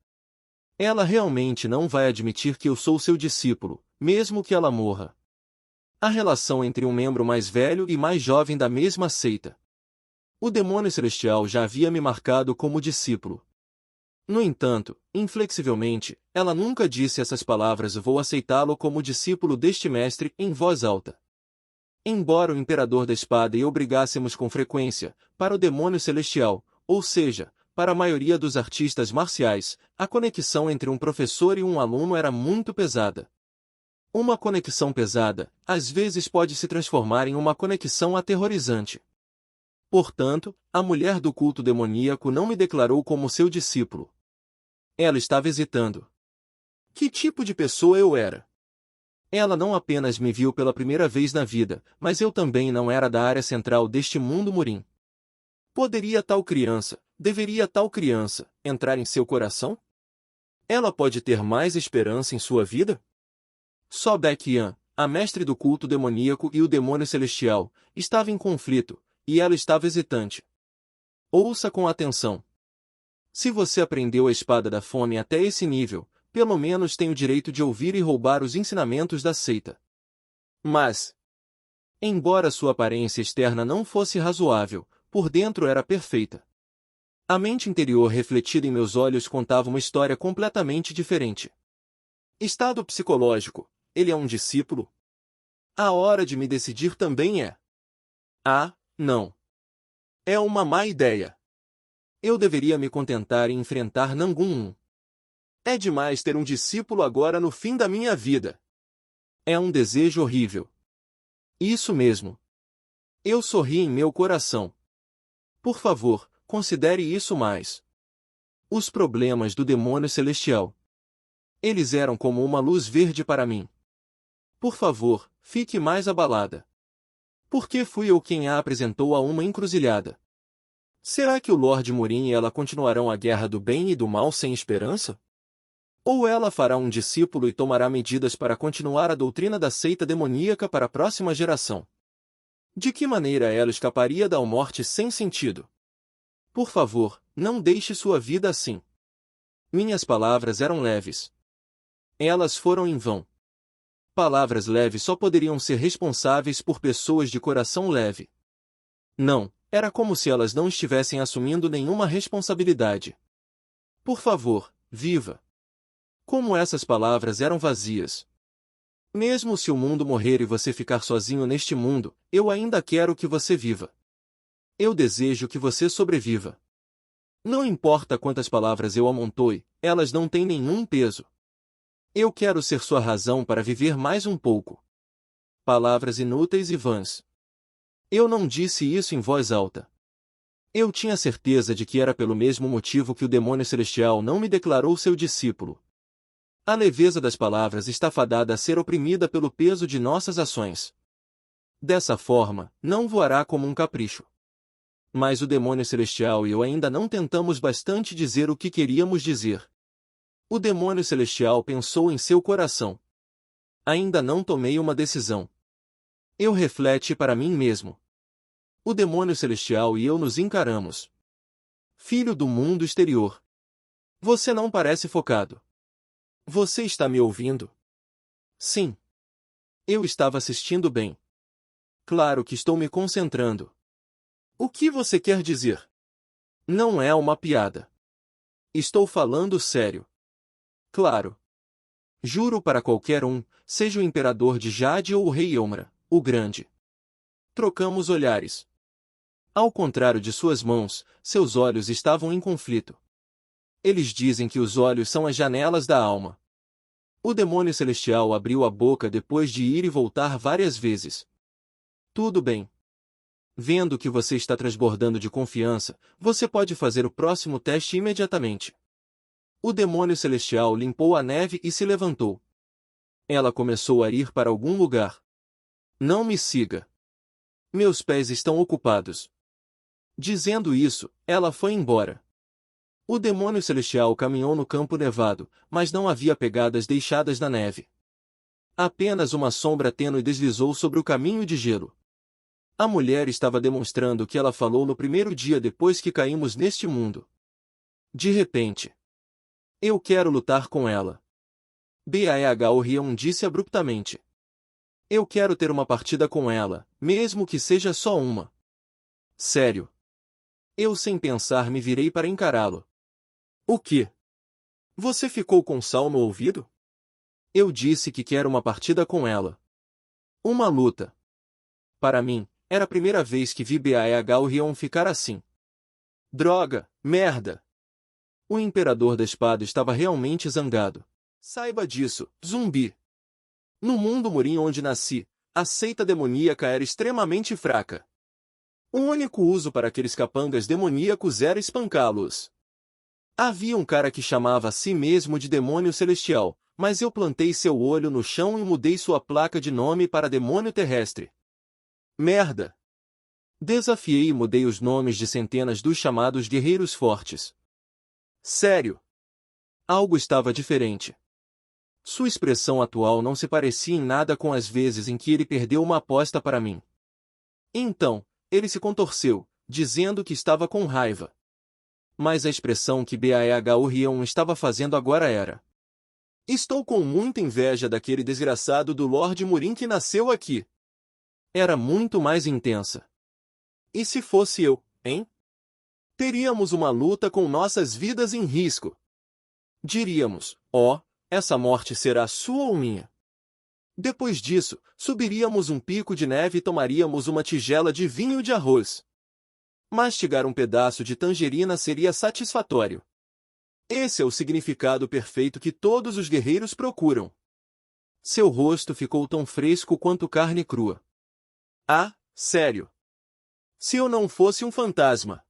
Ela realmente não vai admitir que eu sou seu discípulo, mesmo que ela morra. A relação entre um membro mais velho e mais jovem da mesma seita. O demônio celestial já havia me marcado como discípulo. No entanto, inflexivelmente, ela nunca disse essas palavras "vou aceitá-lo como discípulo deste mestre" em voz alta. Embora o imperador da espada e obrigássemos com frequência, para o demônio celestial, ou seja, para a maioria dos artistas marciais, a conexão entre um professor e um aluno era muito pesada. Uma conexão pesada, às vezes pode se transformar em uma conexão aterrorizante. Portanto, a mulher do culto demoníaco não me declarou como seu discípulo. Ela estava hesitando. Que tipo de pessoa eu era? Ela não apenas me viu pela primeira vez na vida, mas eu também não era da área central deste mundo murim. Deveria tal criança, entrar em seu coração? Ela pode ter mais esperança em sua vida? Só Beck-Yan, a mestre do culto demoníaco e o demônio celestial, estava em conflito, e ela estava hesitante. Ouça com atenção. Se você aprendeu a espada da fome até esse nível, pelo menos tem o direito de ouvir e roubar os ensinamentos da seita. Mas, embora sua aparência externa não fosse razoável, por dentro era perfeita. A mente interior refletida em meus olhos contava uma história completamente diferente. Estado psicológico. Ele é um discípulo? A hora de me decidir também é. Ah, não. É uma má ideia. Eu deveria me contentar em enfrentar Nangun 1. É demais ter um discípulo agora no fim da minha vida. É um desejo horrível. Isso mesmo. Eu sorri em meu coração. Por favor, considere isso mais. Os problemas do demônio celestial. Eles eram como uma luz verde para mim. Por favor, fique mais abalada. Por que fui eu quem a apresentou a uma encruzilhada? Será que o Lorde Murim e ela continuarão a guerra do bem e do mal sem esperança? Ou ela fará um discípulo e tomará medidas para continuar a doutrina da seita demoníaca para a próxima geração? De que maneira ela escaparia da morte sem sentido? Por favor, não deixe sua vida assim. Minhas palavras eram leves. Elas foram em vão. Palavras leves só poderiam ser responsáveis por pessoas de coração leve. Não, era como se elas não estivessem assumindo nenhuma responsabilidade. Por favor, viva. Como essas palavras eram vazias. Mesmo se o mundo morrer e você ficar sozinho neste mundo, eu ainda quero que você viva. Eu desejo que você sobreviva. Não importa quantas palavras eu amontoe, elas não têm nenhum peso. Eu quero ser sua razão para viver mais um pouco. Palavras inúteis e vãs. Eu não disse isso em voz alta. Eu tinha certeza de que era pelo mesmo motivo que o demônio celestial não me declarou seu discípulo. A leveza das palavras está fadada a ser oprimida pelo peso de nossas ações. Dessa forma, não voará como um capricho. Mas o demônio celestial e eu ainda não tentamos bastante dizer o que queríamos dizer. O demônio celestial pensou em seu coração. Ainda não tomei uma decisão. Eu refleti para mim mesmo. O demônio celestial e eu nos encaramos. Filho do mundo exterior. Você não parece focado. Você está me ouvindo? Sim. Eu estava assistindo bem. Claro que estou me concentrando. O que você quer dizer? Não é uma piada. Estou falando sério. Claro. Juro para qualquer um, seja o imperador de Jade ou o rei Elmra, o grande. Trocamos olhares. Ao contrário de suas mãos, seus olhos estavam em conflito. Eles dizem que os olhos são as janelas da alma. O demônio celestial abriu a boca depois de ir e voltar várias vezes. Tudo bem. Vendo que você está transbordando de confiança, você pode fazer o próximo teste imediatamente. O demônio celestial limpou a neve e se levantou. Ela começou a ir para algum lugar. Não me siga. Meus pés estão ocupados. Dizendo isso, ela foi embora. O demônio celestial caminhou no campo nevado, mas não havia pegadas deixadas na neve. Apenas uma sombra tênue deslizou sobre o caminho de gelo. A mulher estava demonstrando o que ela falou no primeiro dia depois que caímos neste mundo. De repente. Eu quero lutar com ela. Baeh Orion disse abruptamente. Eu quero ter uma partida com ela, mesmo que seja só uma. Sério. Eu sem pensar me virei para encará-lo. O quê? Você ficou com sal no ouvido? Eu disse que quero uma partida com ela. Uma luta. Para mim, era a primeira vez que vi Baeh Orion ficar assim. Droga, merda! O imperador da espada estava realmente zangado. Saiba disso, zumbi. No mundo murim onde nasci, a seita demoníaca era extremamente fraca. O único uso para aqueles capangas demoníacos era espancá-los. Havia um cara que chamava a si mesmo de demônio celestial, mas eu plantei seu olho no chão e mudei sua placa de nome para demônio terrestre. Merda! Desafiei e mudei os nomes de centenas dos chamados guerreiros fortes. Sério. Algo estava diferente. Sua expressão atual não se parecia em nada com as vezes em que ele perdeu uma aposta para mim. Então, ele se contorceu, dizendo que estava com raiva. Mas a expressão que Baeagorion estava fazendo agora era: estou com muita inveja daquele desgraçado do Lord Murim que nasceu aqui. Era muito mais intensa. E se fosse eu, hein? Teríamos uma luta com nossas vidas em risco. Diríamos, ó, essa morte será sua ou minha? Depois disso, subiríamos um pico de neve e tomaríamos uma tigela de vinho de arroz. Mastigar um pedaço de tangerina seria satisfatório. Esse é o significado perfeito que todos os guerreiros procuram. Seu rosto ficou tão fresco quanto carne crua. Ah, sério. Se eu não fosse um fantasma.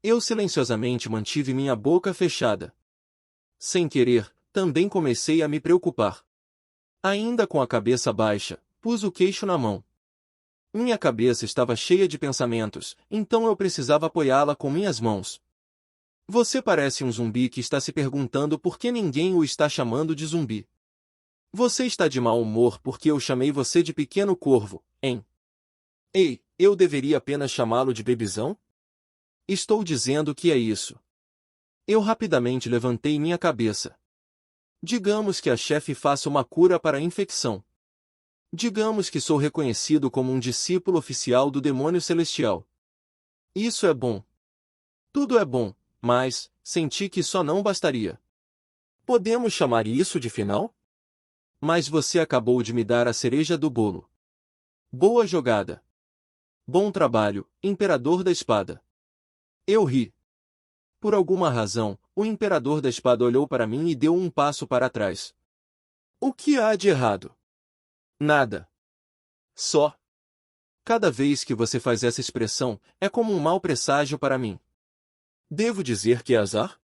Eu silenciosamente mantive minha boca fechada. Sem querer, também comecei a me preocupar. Ainda com a cabeça baixa, pus o queixo na mão. Minha cabeça estava cheia de pensamentos, então eu precisava apoiá-la com minhas mãos. Você parece um zumbi que está se perguntando por que ninguém o está chamando de zumbi. Você está de mau humor porque eu chamei você de pequeno corvo, hein? Ei, eu deveria apenas chamá-lo de bebizão? Estou dizendo que é isso. Eu rapidamente levantei minha cabeça. Digamos que a chefe faça uma cura para a infecção. Digamos que sou reconhecido como um discípulo oficial do demônio celestial. Isso é bom. Tudo é bom, mas senti que só não bastaria. Podemos chamar isso de final? Mas você acabou de me dar a cereja do bolo. Boa jogada. Bom trabalho, Imperador da Espada. Eu ri. Por alguma razão, o Imperador da Espada olhou para mim e deu um passo para trás. O que há de errado? Nada. Só. Cada vez que você faz essa expressão, é como um mau presságio para mim. Devo dizer que é azar?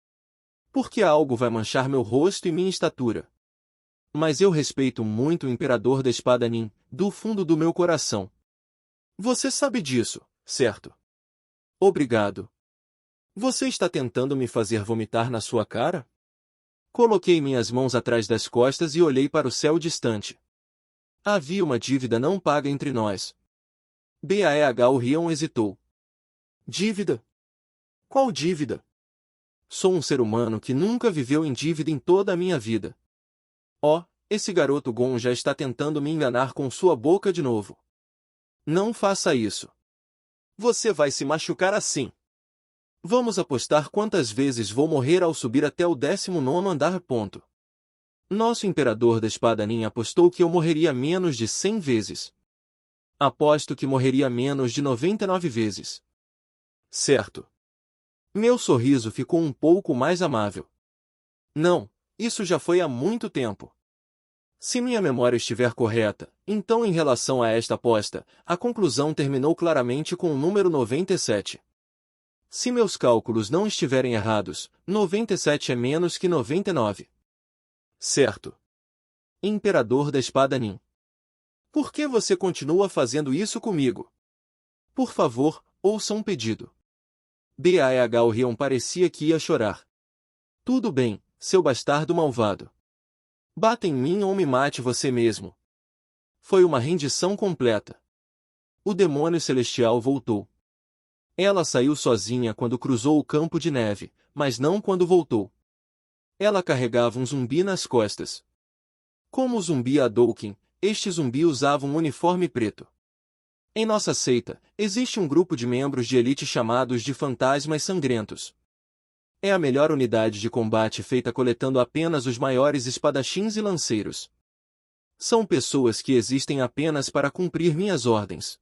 Porque algo vai manchar meu rosto e minha estatura. Mas eu respeito muito o Imperador da Espada Nin, do fundo do meu coração. Você sabe disso, certo? Obrigado. Você está tentando me fazer vomitar na sua cara? Coloquei minhas mãos atrás das costas e olhei para o céu distante. Havia uma dívida não paga entre nós. Baeagorion hesitou. Dívida? Qual dívida? Sou um ser humano que nunca viveu em dívida em toda a minha vida. Oh, esse garoto Gon já está tentando me enganar com sua boca de novo. Não faça isso. Você vai se machucar assim. Vamos apostar quantas vezes vou morrer ao subir até o 19º andar. Nosso Imperador da Espada Nin apostou que eu morreria menos de 100 vezes. Aposto que morreria menos de 99 vezes. Certo. Meu sorriso ficou um pouco mais amável. Não, isso já foi há muito tempo. Se minha memória estiver correta, então em relação a esta aposta, a conclusão terminou claramente com o número 97. Se meus cálculos não estiverem errados, 97 é menos que 99. Certo. Imperador da Espada Nin. Por que você continua fazendo isso comigo? Por favor, ouça um pedido. Baeagorion parecia que ia chorar. Tudo bem, seu bastardo malvado. Bata em mim ou me mate você mesmo. Foi uma rendição completa. O demônio celestial voltou. Ela saiu sozinha quando cruzou o campo de neve, mas não quando voltou. Ela carregava um zumbi nas costas. Como o zumbi Hadouken, este zumbi usava um uniforme preto. Em nossa seita, existe um grupo de membros de elite chamados de Fantasmas Sangrentos. É a melhor unidade de combate feita coletando apenas os maiores espadachins e lanceiros. São pessoas que existem apenas para cumprir minhas ordens.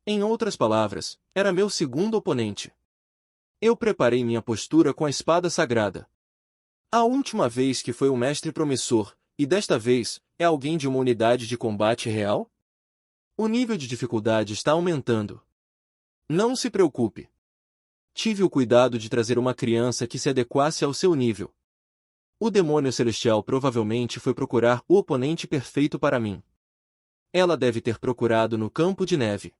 Em outras palavras, era meu segundo oponente. Eu preparei minha postura com a espada sagrada. A última vez que foi um mestre promissor, e desta vez, é alguém de uma unidade de combate real? O nível de dificuldade está aumentando. Não se preocupe. Tive o cuidado de trazer uma criança que se adequasse ao seu nível. O demônio celestial provavelmente foi procurar o oponente perfeito para mim. Ela deve ter procurado no campo de neve,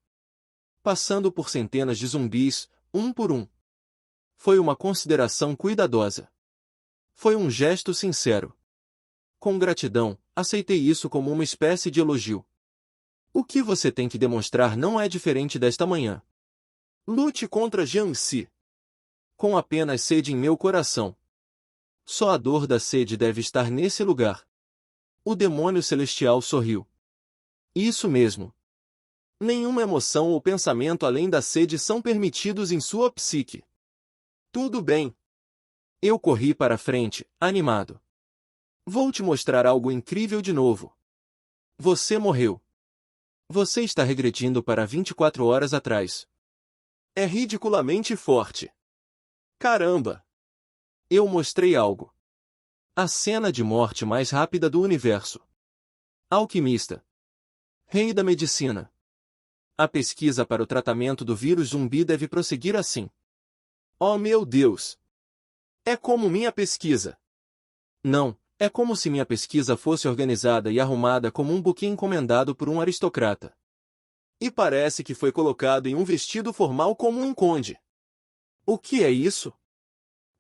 passando por centenas de zumbis, um por um. Foi uma consideração cuidadosa. Foi um gesto sincero. Com gratidão, aceitei isso como uma espécie de elogio. O que você tem que demonstrar não é diferente desta manhã. Lute contra Jiangxi. Com apenas sede em meu coração. Só a dor da sede deve estar nesse lugar. O demônio celestial sorriu. Isso mesmo. Nenhuma emoção ou pensamento além da sede são permitidos em sua psique. Tudo bem. Eu corri para a frente, animado. Vou te mostrar algo incrível de novo. Você morreu. Você está regredindo para 24 horas atrás. É ridiculamente forte. Caramba! Eu mostrei algo. A cena de morte mais rápida do universo. Alquimista. Rei da medicina. A pesquisa para o tratamento do vírus zumbi deve prosseguir assim. Oh meu Deus! É como minha pesquisa. Não, é como se minha pesquisa fosse organizada e arrumada como um buquê encomendado por um aristocrata. E parece que foi colocado em um vestido formal como um conde. O que é isso?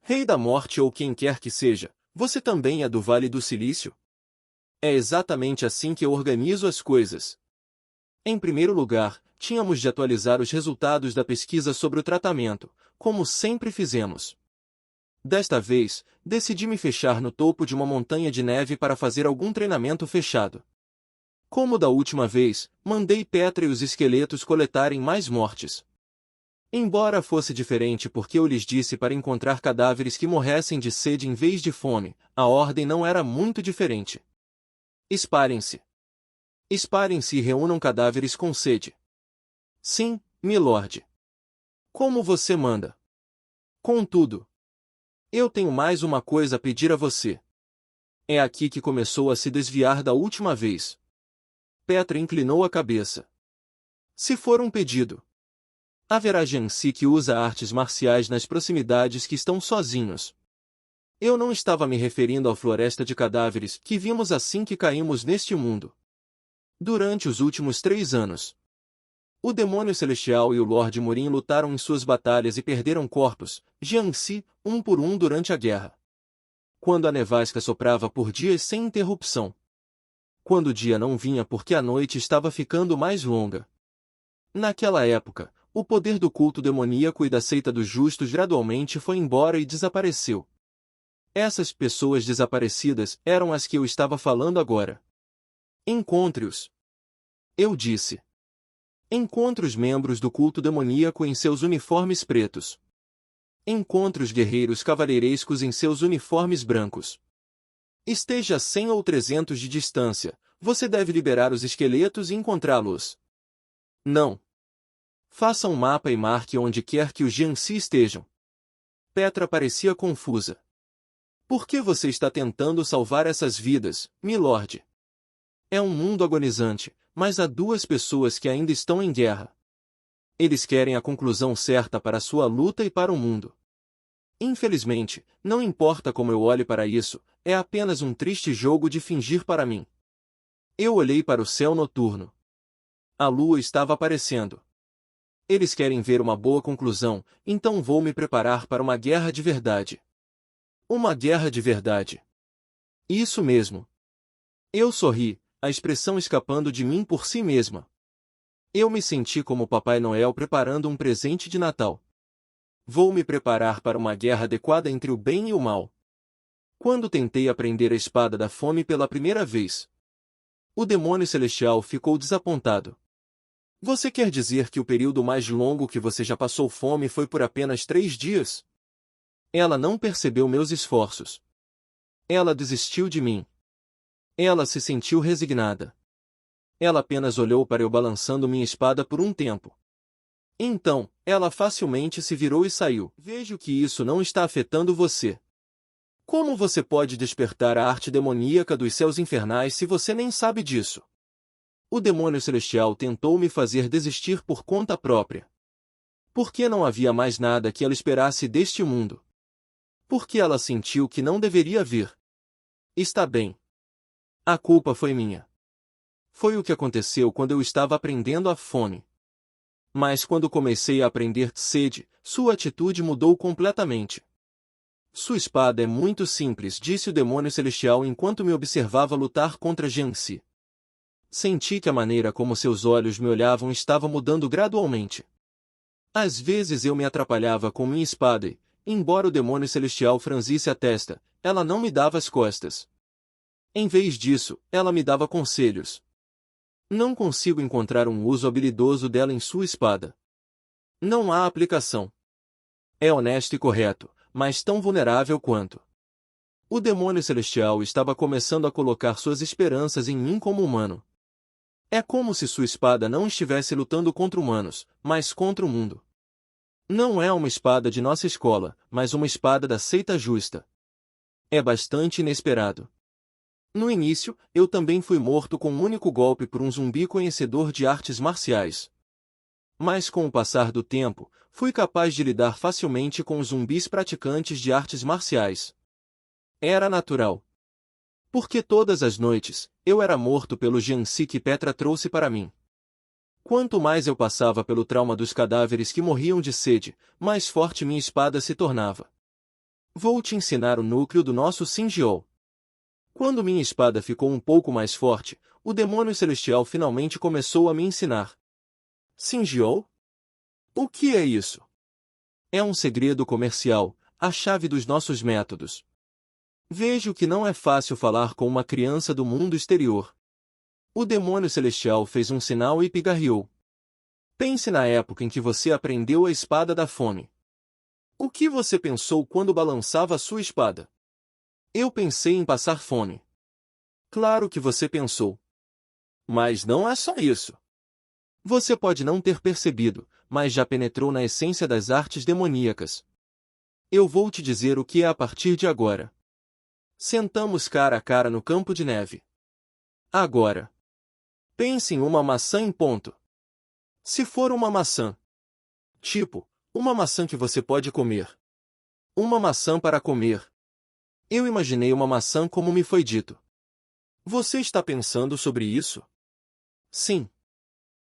Rei da Morte ou quem quer que seja, você também é do Vale do Silício? É exatamente assim que eu organizo as coisas. Em primeiro lugar, tínhamos de atualizar os resultados da pesquisa sobre o tratamento, como sempre fizemos. Desta vez, decidi me fechar no topo de uma montanha de neve para fazer algum treinamento fechado. Como da última vez, mandei Petra e os esqueletos coletarem mais mortes. Embora fosse diferente porque eu lhes disse para encontrar cadáveres que morressem de sede em vez de fome, a ordem não era muito diferente. Esparem-se. Esparem-se e reúnam cadáveres com sede. Sim, milord. Como você manda. Contudo, eu tenho mais uma coisa a pedir a você. É aqui que começou a se desviar da última vez. Petra inclinou a cabeça. Se for um pedido. Haverá Jiangxi que usa artes marciais nas proximidades que estão sozinhos. Eu não estava me referindo à floresta de cadáveres que vimos assim que caímos neste mundo. Durante os últimos 3 anos. O demônio celestial e o Lorde Murim lutaram em suas batalhas e perderam corpos, Jiangxi, um por um durante a guerra. Quando a nevasca soprava por dias sem interrupção. Quando o dia não vinha porque a noite estava ficando mais longa. Naquela época, o poder do culto demoníaco e da seita dos justos gradualmente foi embora e desapareceu. Essas pessoas desaparecidas eram as que eu estava falando agora. Encontre-os. Eu disse. Encontre os membros do culto demoníaco em seus uniformes pretos. Encontre os guerreiros cavaleirescos em seus uniformes brancos. Esteja a 100 ou 300 de distância, você deve liberar os esqueletos e encontrá-los. Não. Faça um mapa e marque onde quer que os Jiangxi estejam. Petra parecia confusa. Por que você está tentando salvar essas vidas, milord? É um mundo agonizante, mas há 2 pessoas que ainda estão em guerra. Eles querem a conclusão certa para a sua luta e para o mundo. Infelizmente, não importa como eu olhe para isso, é apenas um triste jogo de fingir para mim. Eu olhei para o céu noturno. A lua estava aparecendo. Eles querem ver uma boa conclusão, então vou me preparar para uma guerra de verdade. Uma guerra de verdade. Isso mesmo. Eu sorri, a expressão escapando de mim por si mesma. Eu me senti como Papai Noel preparando um presente de Natal. Vou me preparar para uma guerra adequada entre o bem e o mal. Quando tentei aprender a espada da fome pela primeira vez, o demônio celestial ficou desapontado. Você quer dizer que o período mais longo que você já passou fome foi por apenas 3 dias? Ela não percebeu meus esforços. Ela desistiu de mim. Ela se sentiu resignada. Ela apenas olhou para eu balançando minha espada por um tempo. Então, ela facilmente se virou e saiu. Vejo que isso não está afetando você. Como você pode despertar a arte demoníaca dos céus infernais se você nem sabe disso? O demônio celestial tentou me fazer desistir por conta própria. Por que não havia mais nada que ela esperasse deste mundo? Por que ela sentiu que não deveria vir? Está bem. A culpa foi minha. Foi o que aconteceu quando eu estava aprendendo a fome. Mas quando comecei a aprender sede, sua atitude mudou completamente. Sua espada é muito simples, disse o demônio celestial enquanto me observava lutar contra Jiangxi. Senti que a maneira como seus olhos me olhavam estava mudando gradualmente. Às vezes eu me atrapalhava com minha espada e, embora o demônio celestial franzisse a testa, ela não me dava as costas. Em vez disso, ela me dava conselhos. Não consigo encontrar um uso habilidoso dela em sua espada. Não há aplicação. É honesto e correto, mas tão vulnerável quanto. O demônio celestial estava começando a colocar suas esperanças em mim como humano. É como se sua espada não estivesse lutando contra humanos, mas contra o mundo. Não é uma espada de nossa escola, mas uma espada da seita justa. É bastante inesperado. No início, eu também fui morto com um único golpe por um zumbi conhecedor de artes marciais. Mas com o passar do tempo, fui capaz de lidar facilmente com os zumbis praticantes de artes marciais. Era natural. Porque todas as noites, eu era morto pelo Jiangxi que Petra trouxe para mim. Quanto mais eu passava pelo trauma dos cadáveres que morriam de sede, mais forte minha espada se tornava. Vou te ensinar o núcleo do nosso Xinjiao. Quando minha espada ficou um pouco mais forte, o demônio celestial finalmente começou a me ensinar. Xinjiao? O que é isso? É um segredo comercial, a chave dos nossos métodos. Vejo que não é fácil falar com uma criança do mundo exterior. O demônio celestial fez um sinal e pigarreou. Pense na época em que você aprendeu a espada da fome. O que você pensou quando balançava a sua espada? Eu pensei em passar fome. Claro que você pensou. Mas não é só isso. Você pode não ter percebido, mas já penetrou na essência das artes demoníacas. Eu vou te dizer o que é a partir de agora. Sentamos cara a cara no campo de neve. Agora. Pense em uma maçã em ponto. Se for uma maçã. Tipo, uma maçã que você pode comer. Uma maçã para comer. Eu imaginei uma maçã como me foi dito. Você está pensando sobre isso? Sim.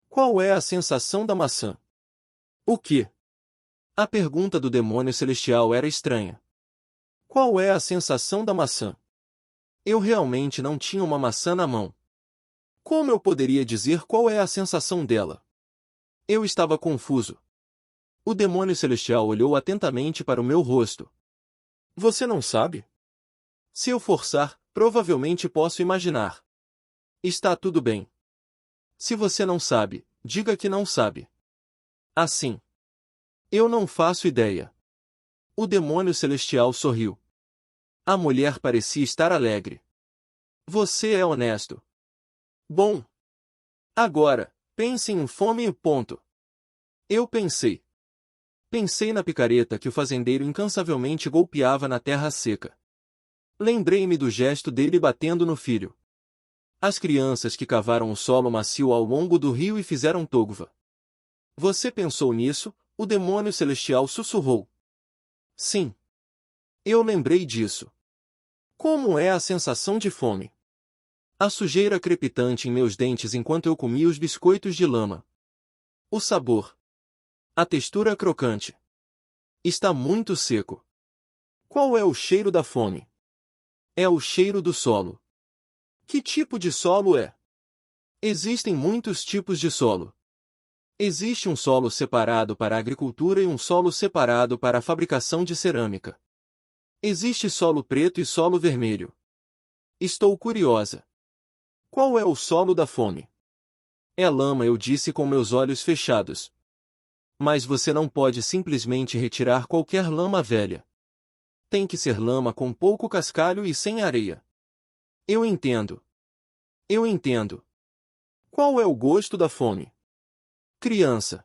Qual é a sensação da maçã? O quê? A pergunta do demônio celestial era estranha. Qual é a sensação da maçã? Eu realmente não tinha uma maçã na mão. Como eu poderia dizer qual é a sensação dela? Eu estava confuso. O demônio celestial olhou atentamente para o meu rosto. Você não sabe? Se eu forçar, provavelmente posso imaginar. Está tudo bem. Se você não sabe, diga que não sabe. Assim. Eu não faço ideia. O demônio celestial sorriu. A mulher parecia estar alegre. Você é honesto. Bom. Agora, pense em fome e ponto. Eu pensei. Pensei na picareta que o fazendeiro incansavelmente golpeava na terra seca. Lembrei-me do gesto dele batendo no filho. As crianças que cavaram o solo macio ao longo do rio e fizeram togva. Você pensou nisso? O demônio celestial sussurrou. Sim. Eu lembrei disso. Como é a sensação de fome? A sujeira crepitante em meus dentes enquanto eu comia os biscoitos de lama. O sabor. A textura crocante. Está muito seco. Qual é o cheiro da fome? É o cheiro do solo. Que tipo de solo é? Existem muitos tipos de solo. Existe um solo separado para a agricultura e um solo separado para a fabricação de cerâmica. Existe solo preto e solo vermelho. Estou curiosa. Qual é o solo da fome? É lama, eu disse com meus olhos fechados. Mas você não pode simplesmente retirar qualquer lama velha. Tem que ser lama com pouco cascalho e sem areia. Eu entendo. Eu entendo. Qual é o gosto da fome? Criança.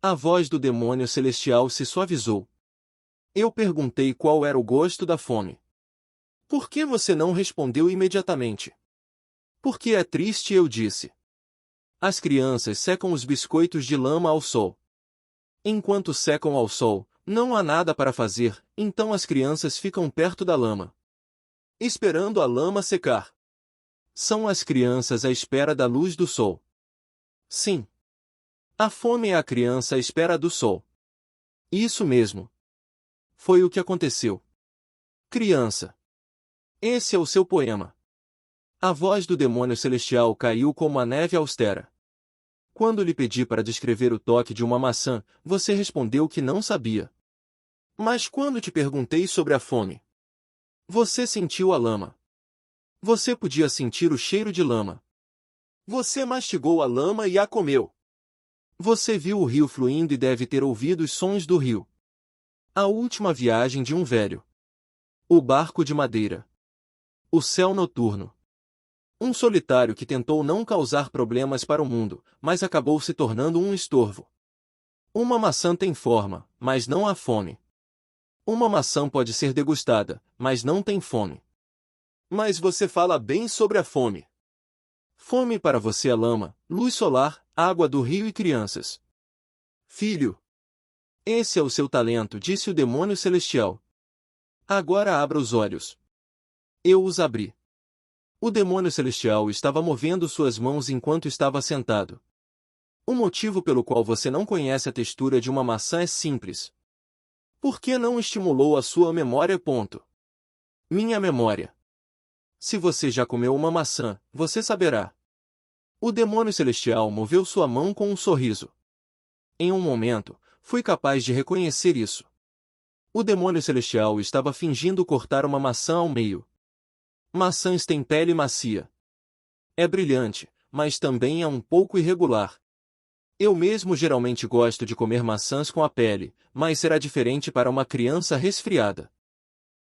A voz do demônio celestial se suavizou. Eu perguntei qual era o gosto da fome. Por que você não respondeu imediatamente? Porque é triste, eu disse. As crianças secam os biscoitos de lama ao sol. Enquanto secam ao sol, não há nada para fazer, então as crianças ficam perto da lama, esperando a lama secar. São as crianças à espera da luz do sol. Sim. A fome é a criança à espera do sol. Isso mesmo. Foi o que aconteceu. Criança. Esse é o seu poema. A voz do demônio celestial caiu como a neve austera. Quando lhe pedi para descrever o toque de uma maçã, você respondeu que não sabia. Mas quando te perguntei sobre a fome, você sentiu a lama. Você podia sentir o cheiro de lama. Você mastigou a lama e a comeu. Você viu o rio fluindo e deve ter ouvido os sons do rio. A última viagem de um velho. O barco de madeira. O céu noturno. Um solitário que tentou não causar problemas para o mundo, mas acabou se tornando um estorvo. Uma maçã tem forma, mas não há fome. Uma maçã pode ser degustada, mas não tem fome. Mas você fala bem sobre a fome. Fome para você é lama, luz solar, água do rio e crianças. Filho. Esse é o seu talento, disse o demônio celestial. Agora abra os olhos. Eu os abri. O demônio celestial estava movendo suas mãos enquanto estava sentado. O motivo pelo qual você não conhece a textura de uma maçã é simples. Por que não estimulou a sua memória? Minha memória. Se você já comeu uma maçã, você saberá. O demônio celestial moveu sua mão com um sorriso. Em um momento, fui capaz de reconhecer isso. O demônio celestial estava fingindo cortar uma maçã ao meio. Maçãs têm pele macia. É brilhante, mas também é um pouco irregular. Eu mesmo geralmente gosto de comer maçãs com a pele, mas será diferente para uma criança resfriada.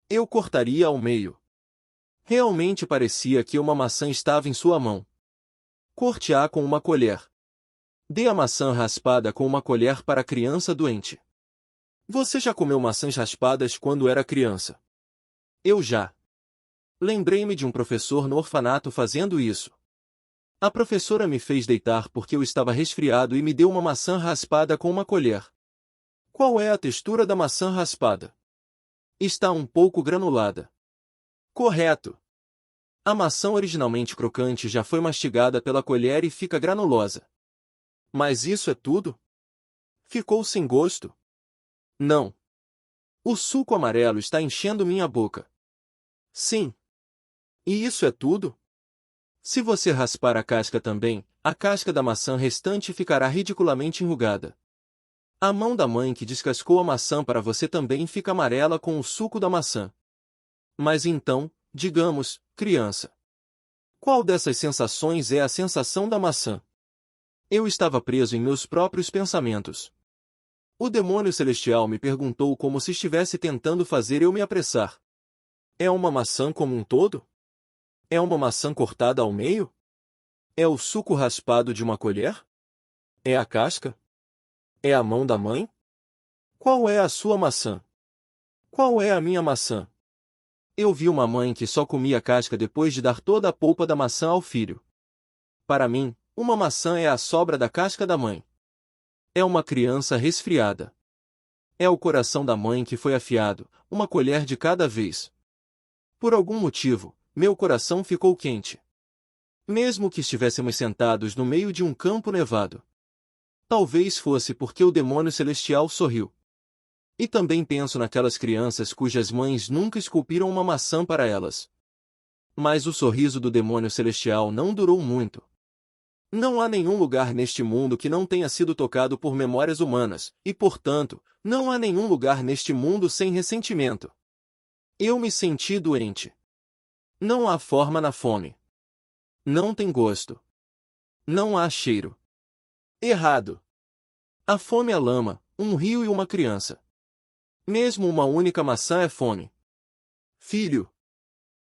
Eu cortaria ao meio. Realmente parecia que uma maçã estava em sua mão. Corte-a com uma colher. Dê a maçã raspada com uma colher para a criança doente. Você já comeu maçãs raspadas quando era criança? Eu já. Lembrei-me de um professor no orfanato fazendo isso. A professora me fez deitar porque eu estava resfriado e me deu uma maçã raspada com uma colher. Qual é a textura da maçã raspada? Está um pouco granulada. Correto. A maçã originalmente crocante já foi mastigada pela colher e fica granulosa. Mas isso é tudo? Ficou sem gosto? Não. O suco amarelo está enchendo minha boca. Sim. E isso é tudo? Se você raspar a casca também, a casca da maçã restante ficará ridiculamente enrugada. A mão da mãe que descascou a maçã para você também fica amarela com o suco da maçã. Mas então, digamos, criança. Qual dessas sensações é a sensação da maçã? Eu estava preso em meus próprios pensamentos. O demônio celestial me perguntou como se estivesse tentando fazer eu me apressar. É uma maçã como um todo? É uma maçã cortada ao meio? É o suco raspado de uma colher? É a casca? É a mão da mãe? Qual é a sua maçã? Qual é a minha maçã? Eu vi uma mãe que só comia casca depois de dar toda a polpa da maçã ao filho. Para mim, uma maçã é a sobra da casca da mãe. É uma criança resfriada. É o coração da mãe que foi afiado, uma colher de cada vez. Por algum motivo, meu coração ficou quente. Mesmo que estivéssemos sentados no meio de um campo nevado. Talvez fosse porque o demônio celestial sorriu. E também penso naquelas crianças cujas mães nunca esculpiram uma maçã para elas. Mas o sorriso do demônio celestial não durou muito. Não há nenhum lugar neste mundo que não tenha sido tocado por memórias humanas, e portanto, não há nenhum lugar neste mundo sem ressentimento. Eu me senti doente. Não há forma na fome. Não tem gosto. Não há cheiro. Errado. A fome é lama, um rio e uma criança. Mesmo uma única maçã é fome. Filho.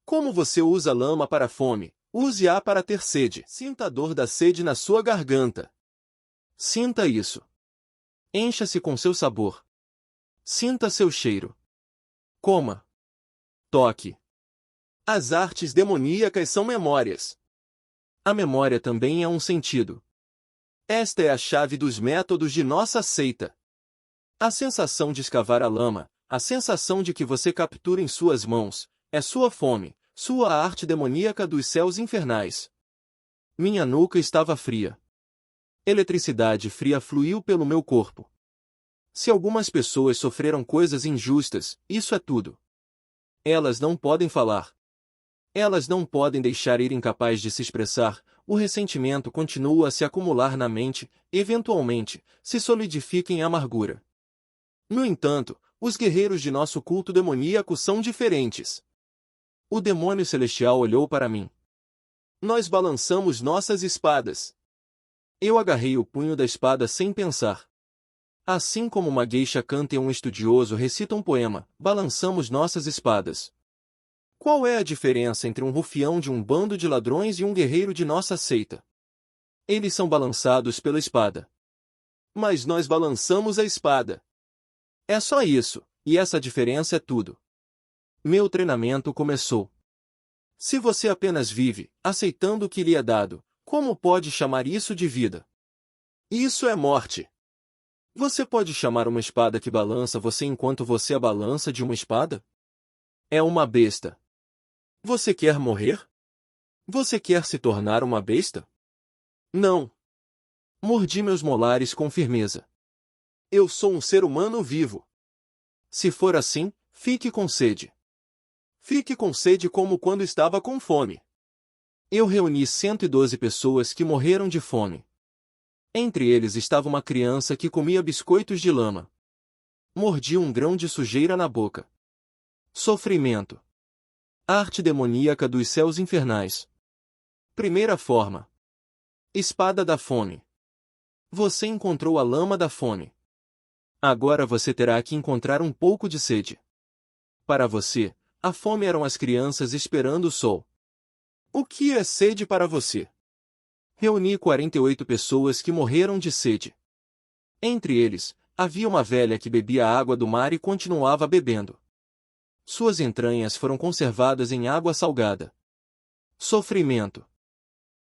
Como você usa lama para a fome, use-a para ter sede. Sinta a dor da sede na sua garganta. Sinta isso. Encha-se com seu sabor. Sinta seu cheiro. Coma. Toque. As artes demoníacas são memórias. A memória também é um sentido. Esta é a chave dos métodos de nossa seita. A sensação de escavar a lama, a sensação de que você captura em suas mãos, é sua fome, sua arte demoníaca dos céus infernais. Minha nuca estava fria. Eletricidade fria fluiu pelo meu corpo. Se algumas pessoas sofreram coisas injustas, isso é tudo. Elas não podem falar. Elas não podem deixar ir incapaz de se expressar, o ressentimento continua a se acumular na mente, eventualmente, se solidifica em amargura. No entanto, os guerreiros de nosso culto demoníaco são diferentes. O demônio celestial olhou para mim. Nós balançamos nossas espadas. Eu agarrei o punho da espada sem pensar. Assim como uma gueixa canta e um estudioso recita um poema, balançamos nossas espadas. Qual é a diferença entre um rufião de um bando de ladrões e um guerreiro de nossa seita? Eles são balançados pela espada. Mas nós balançamos a espada. É só isso, e essa diferença é tudo. Meu treinamento começou. Se você apenas vive, aceitando o que lhe é dado, como pode chamar isso de vida? Isso é morte. Você pode chamar uma espada que balança você enquanto você a balança de uma espada? É uma besta. Você quer morrer? Você quer se tornar uma besta? Não. Mordi meus molares com firmeza. Eu sou um ser humano vivo. Se for assim, fique com sede. Fique com sede como quando estava com fome. Eu reuni 112 pessoas que morreram de fome. Entre eles estava uma criança que comia biscoitos de lama. Mordi um grão de sujeira na boca. Sofrimento. Arte demoníaca dos céus infernais. Primeira forma. Espada da fome. Você encontrou a lama da fome. Agora você terá que encontrar um pouco de sede. Para você, a fome eram as crianças esperando o sol. O que é sede para você? Reuni 48 pessoas que morreram de sede. Entre eles, havia uma velha que bebia a água do mar e continuava bebendo. Suas entranhas foram conservadas em água salgada. Sofrimento.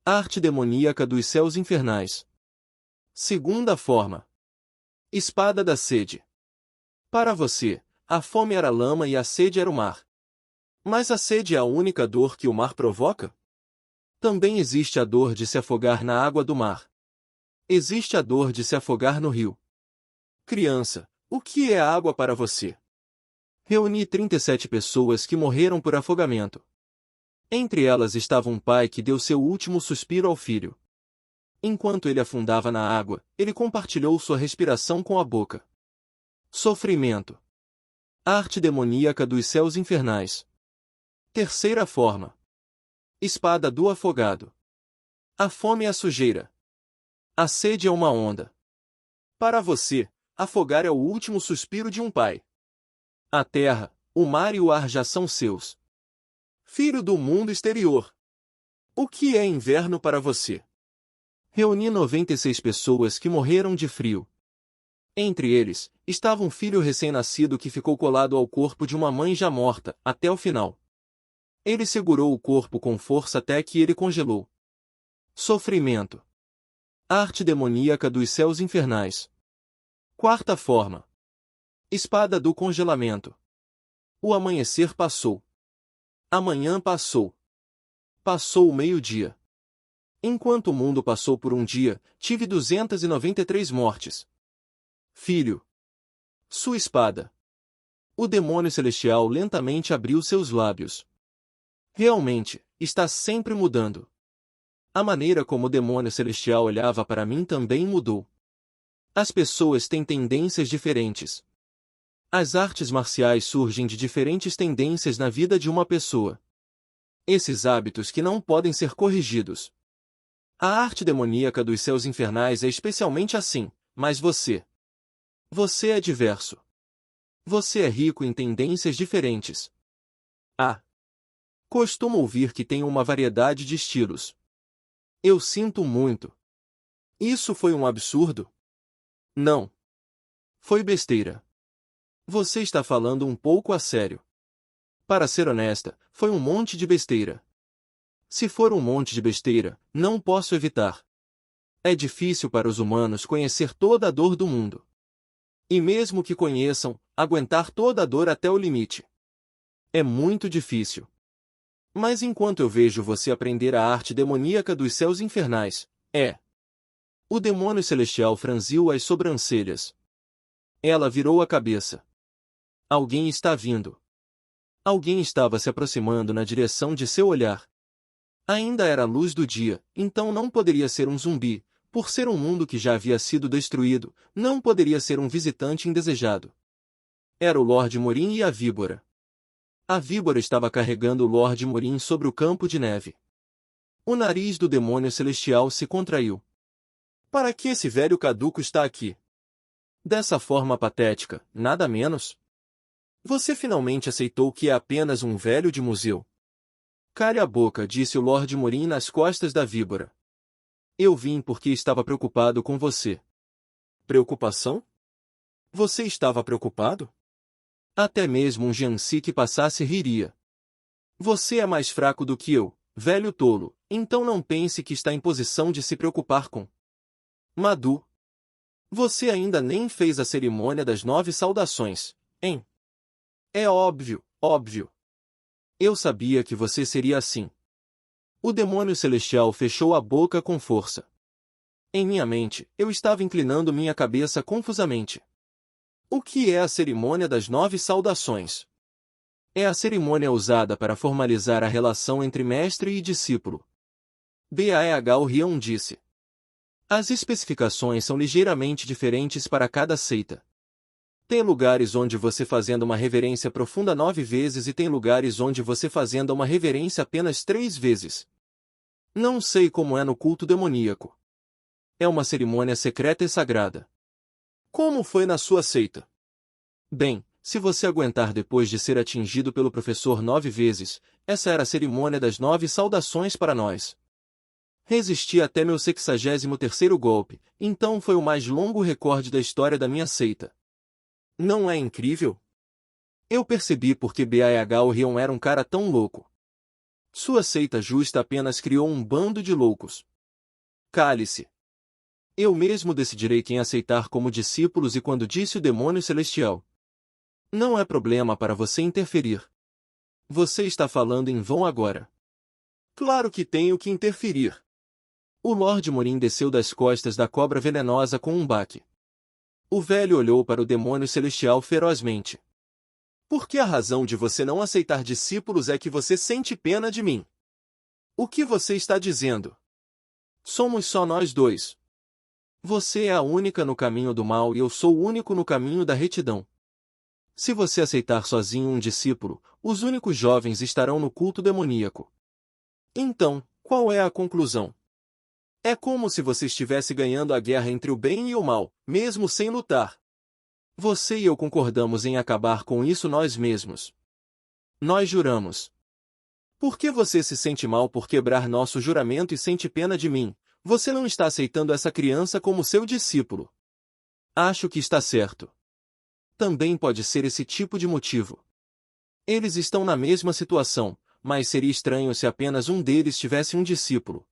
Arte demoníaca dos céus infernais. Segunda forma. Espada da sede. Para você, a fome era a lama e a sede era o mar. Mas a sede é a única dor que o mar provoca? Também existe a dor de se afogar na água do mar. Existe a dor de se afogar no rio. Criança, o que é a água para você? Reuni 37 pessoas que morreram por afogamento. Entre elas estava um pai que deu seu último suspiro ao filho. Enquanto ele afundava na água, ele compartilhou sua respiração com a boca. Sofrimento. Arte demoníaca dos céus infernais. Terceira forma. Espada do afogado. A fome é a sujeira. A sede é uma onda. Para você, afogar é o último suspiro de um pai. A terra, o mar e o ar já são seus. Filho do mundo exterior. O que é inverno para você? Reuni 96 pessoas que morreram de frio. Entre eles, estava um filho recém-nascido que ficou colado ao corpo de uma mãe já morta, até o final. Ele segurou o corpo com força até que ele congelou. Sofrimento. Arte demoníaca dos céus infernais. Quarta forma. Espada do congelamento. O amanhecer passou. Amanhã passou. Passou o meio-dia. Enquanto o mundo passou por um dia, tive 293 mortes. Filho. Sua espada. O demônio celestial lentamente abriu seus lábios. Realmente, está sempre mudando. A maneira como o demônio celestial olhava para mim também mudou. As pessoas têm tendências diferentes. As artes marciais surgem de diferentes tendências na vida de uma pessoa. Esses hábitos que não podem ser corrigidos. A arte demoníaca dos céus infernais é especialmente assim, mas você. Você é diverso. Você é rico em tendências diferentes. Costumo ouvir que tem uma variedade de estilos. Eu sinto muito. Isso foi um absurdo? Não. Foi besteira. Você está falando um pouco a sério. Para ser honesta, foi um monte de besteira. Se for um monte de besteira, não posso evitar. É difícil para os humanos conhecer toda a dor do mundo. E mesmo que conheçam, aguentar toda a dor até o limite. É muito difícil. Mas enquanto eu vejo você aprender a arte demoníaca dos céus infernais, O demônio celestial franziu as sobrancelhas. Ela virou a cabeça. Alguém está vindo. Alguém estava se aproximando na direção de seu olhar. Ainda era a luz do dia, então não poderia ser um zumbi, por ser um mundo que já havia sido destruído, não poderia ser um visitante indesejado. Era o Lord Morin e a víbora. A víbora estava carregando o Lord Morin sobre o campo de neve. O nariz do demônio celestial se contraiu. Para que esse velho caduco está aqui? Dessa forma patética, nada menos? Você finalmente aceitou que é apenas um velho de museu. Cale a boca, disse o Lord Morin nas costas da víbora. Eu vim porque estava preocupado com você. Preocupação? Você estava preocupado? Até mesmo um Jiangxi que passasse riria. Você é mais fraco do que eu, velho tolo, então não pense que está em posição de se preocupar com Madu. Você ainda nem fez a cerimônia das 9 saudações, hein? É óbvio, óbvio. Eu sabia que você seria assim. O demônio celestial fechou a boca com força. Em minha mente, eu estava inclinando minha cabeça confusamente. O que é a cerimônia das 9 saudações? É a cerimônia usada para formalizar a relação entre mestre e discípulo. Baeh Rion disse. As especificações são ligeiramente diferentes para cada seita. Tem lugares onde você fazendo uma reverência profunda 9 vezes e tem lugares onde você fazendo uma reverência apenas 3 vezes. Não sei como é no culto demoníaco. É uma cerimônia secreta e sagrada. Como foi na sua seita? Bem, se você aguentar depois de ser atingido pelo professor 9 vezes, essa era a cerimônia das 9 saudações para nós. Resisti até meu 63º golpe, então foi o mais longo recorde da história da minha seita. Não é incrível? Eu percebi porque Baeh Rion era um cara tão louco. Sua seita justa apenas criou um bando de loucos. Cale-se. Eu mesmo decidirei quem aceitar como discípulos e quando disse o demônio celestial. Não é problema para você interferir. Você está falando em vão agora. Claro que tenho que interferir. O Lord Morin desceu das costas da cobra venenosa com um baque. O velho olhou para o demônio celestial ferozmente. Por que a razão de você não aceitar discípulos é que você sente pena de mim? O que você está dizendo? Somos só nós dois. Você é a única no caminho do mal e eu sou o único no caminho da retidão. Se você aceitar sozinho um discípulo, os únicos jovens estarão no culto demoníaco. Então, qual é a conclusão? É como se você estivesse ganhando a guerra entre o bem e o mal, mesmo sem lutar. Você e eu concordamos em acabar com isso nós mesmos. Nós juramos. Por que você se sente mal por quebrar nosso juramento e sente pena de mim? Você não está aceitando essa criança como seu discípulo. Acho que está certo. Também pode ser esse tipo de motivo. Eles estão na mesma situação, mas seria estranho se apenas um deles tivesse um discípulo.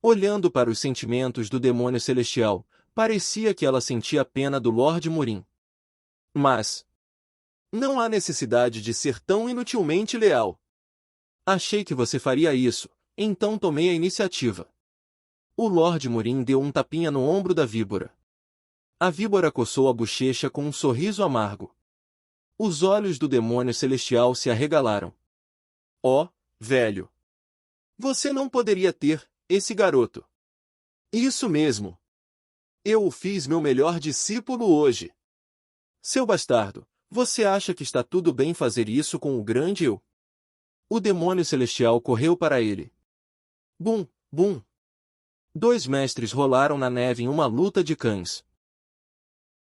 Olhando para os sentimentos do demônio celestial, parecia que ela sentia pena do Lord Morin. Mas não há necessidade de ser tão inutilmente leal. Achei que você faria isso, então tomei a iniciativa. O Lord Morin deu um tapinha no ombro da víbora. A víbora coçou a bochecha com um sorriso amargo. Os olhos do demônio celestial se arregalaram. Oh, velho! Você não poderia ter esse garoto. Isso mesmo. Eu o fiz meu melhor discípulo hoje. Seu bastardo, você acha que está tudo bem fazer isso com o grande eu? O demônio celestial correu para ele. Bum, bum. 2 mestres rolaram na neve em uma luta de cães.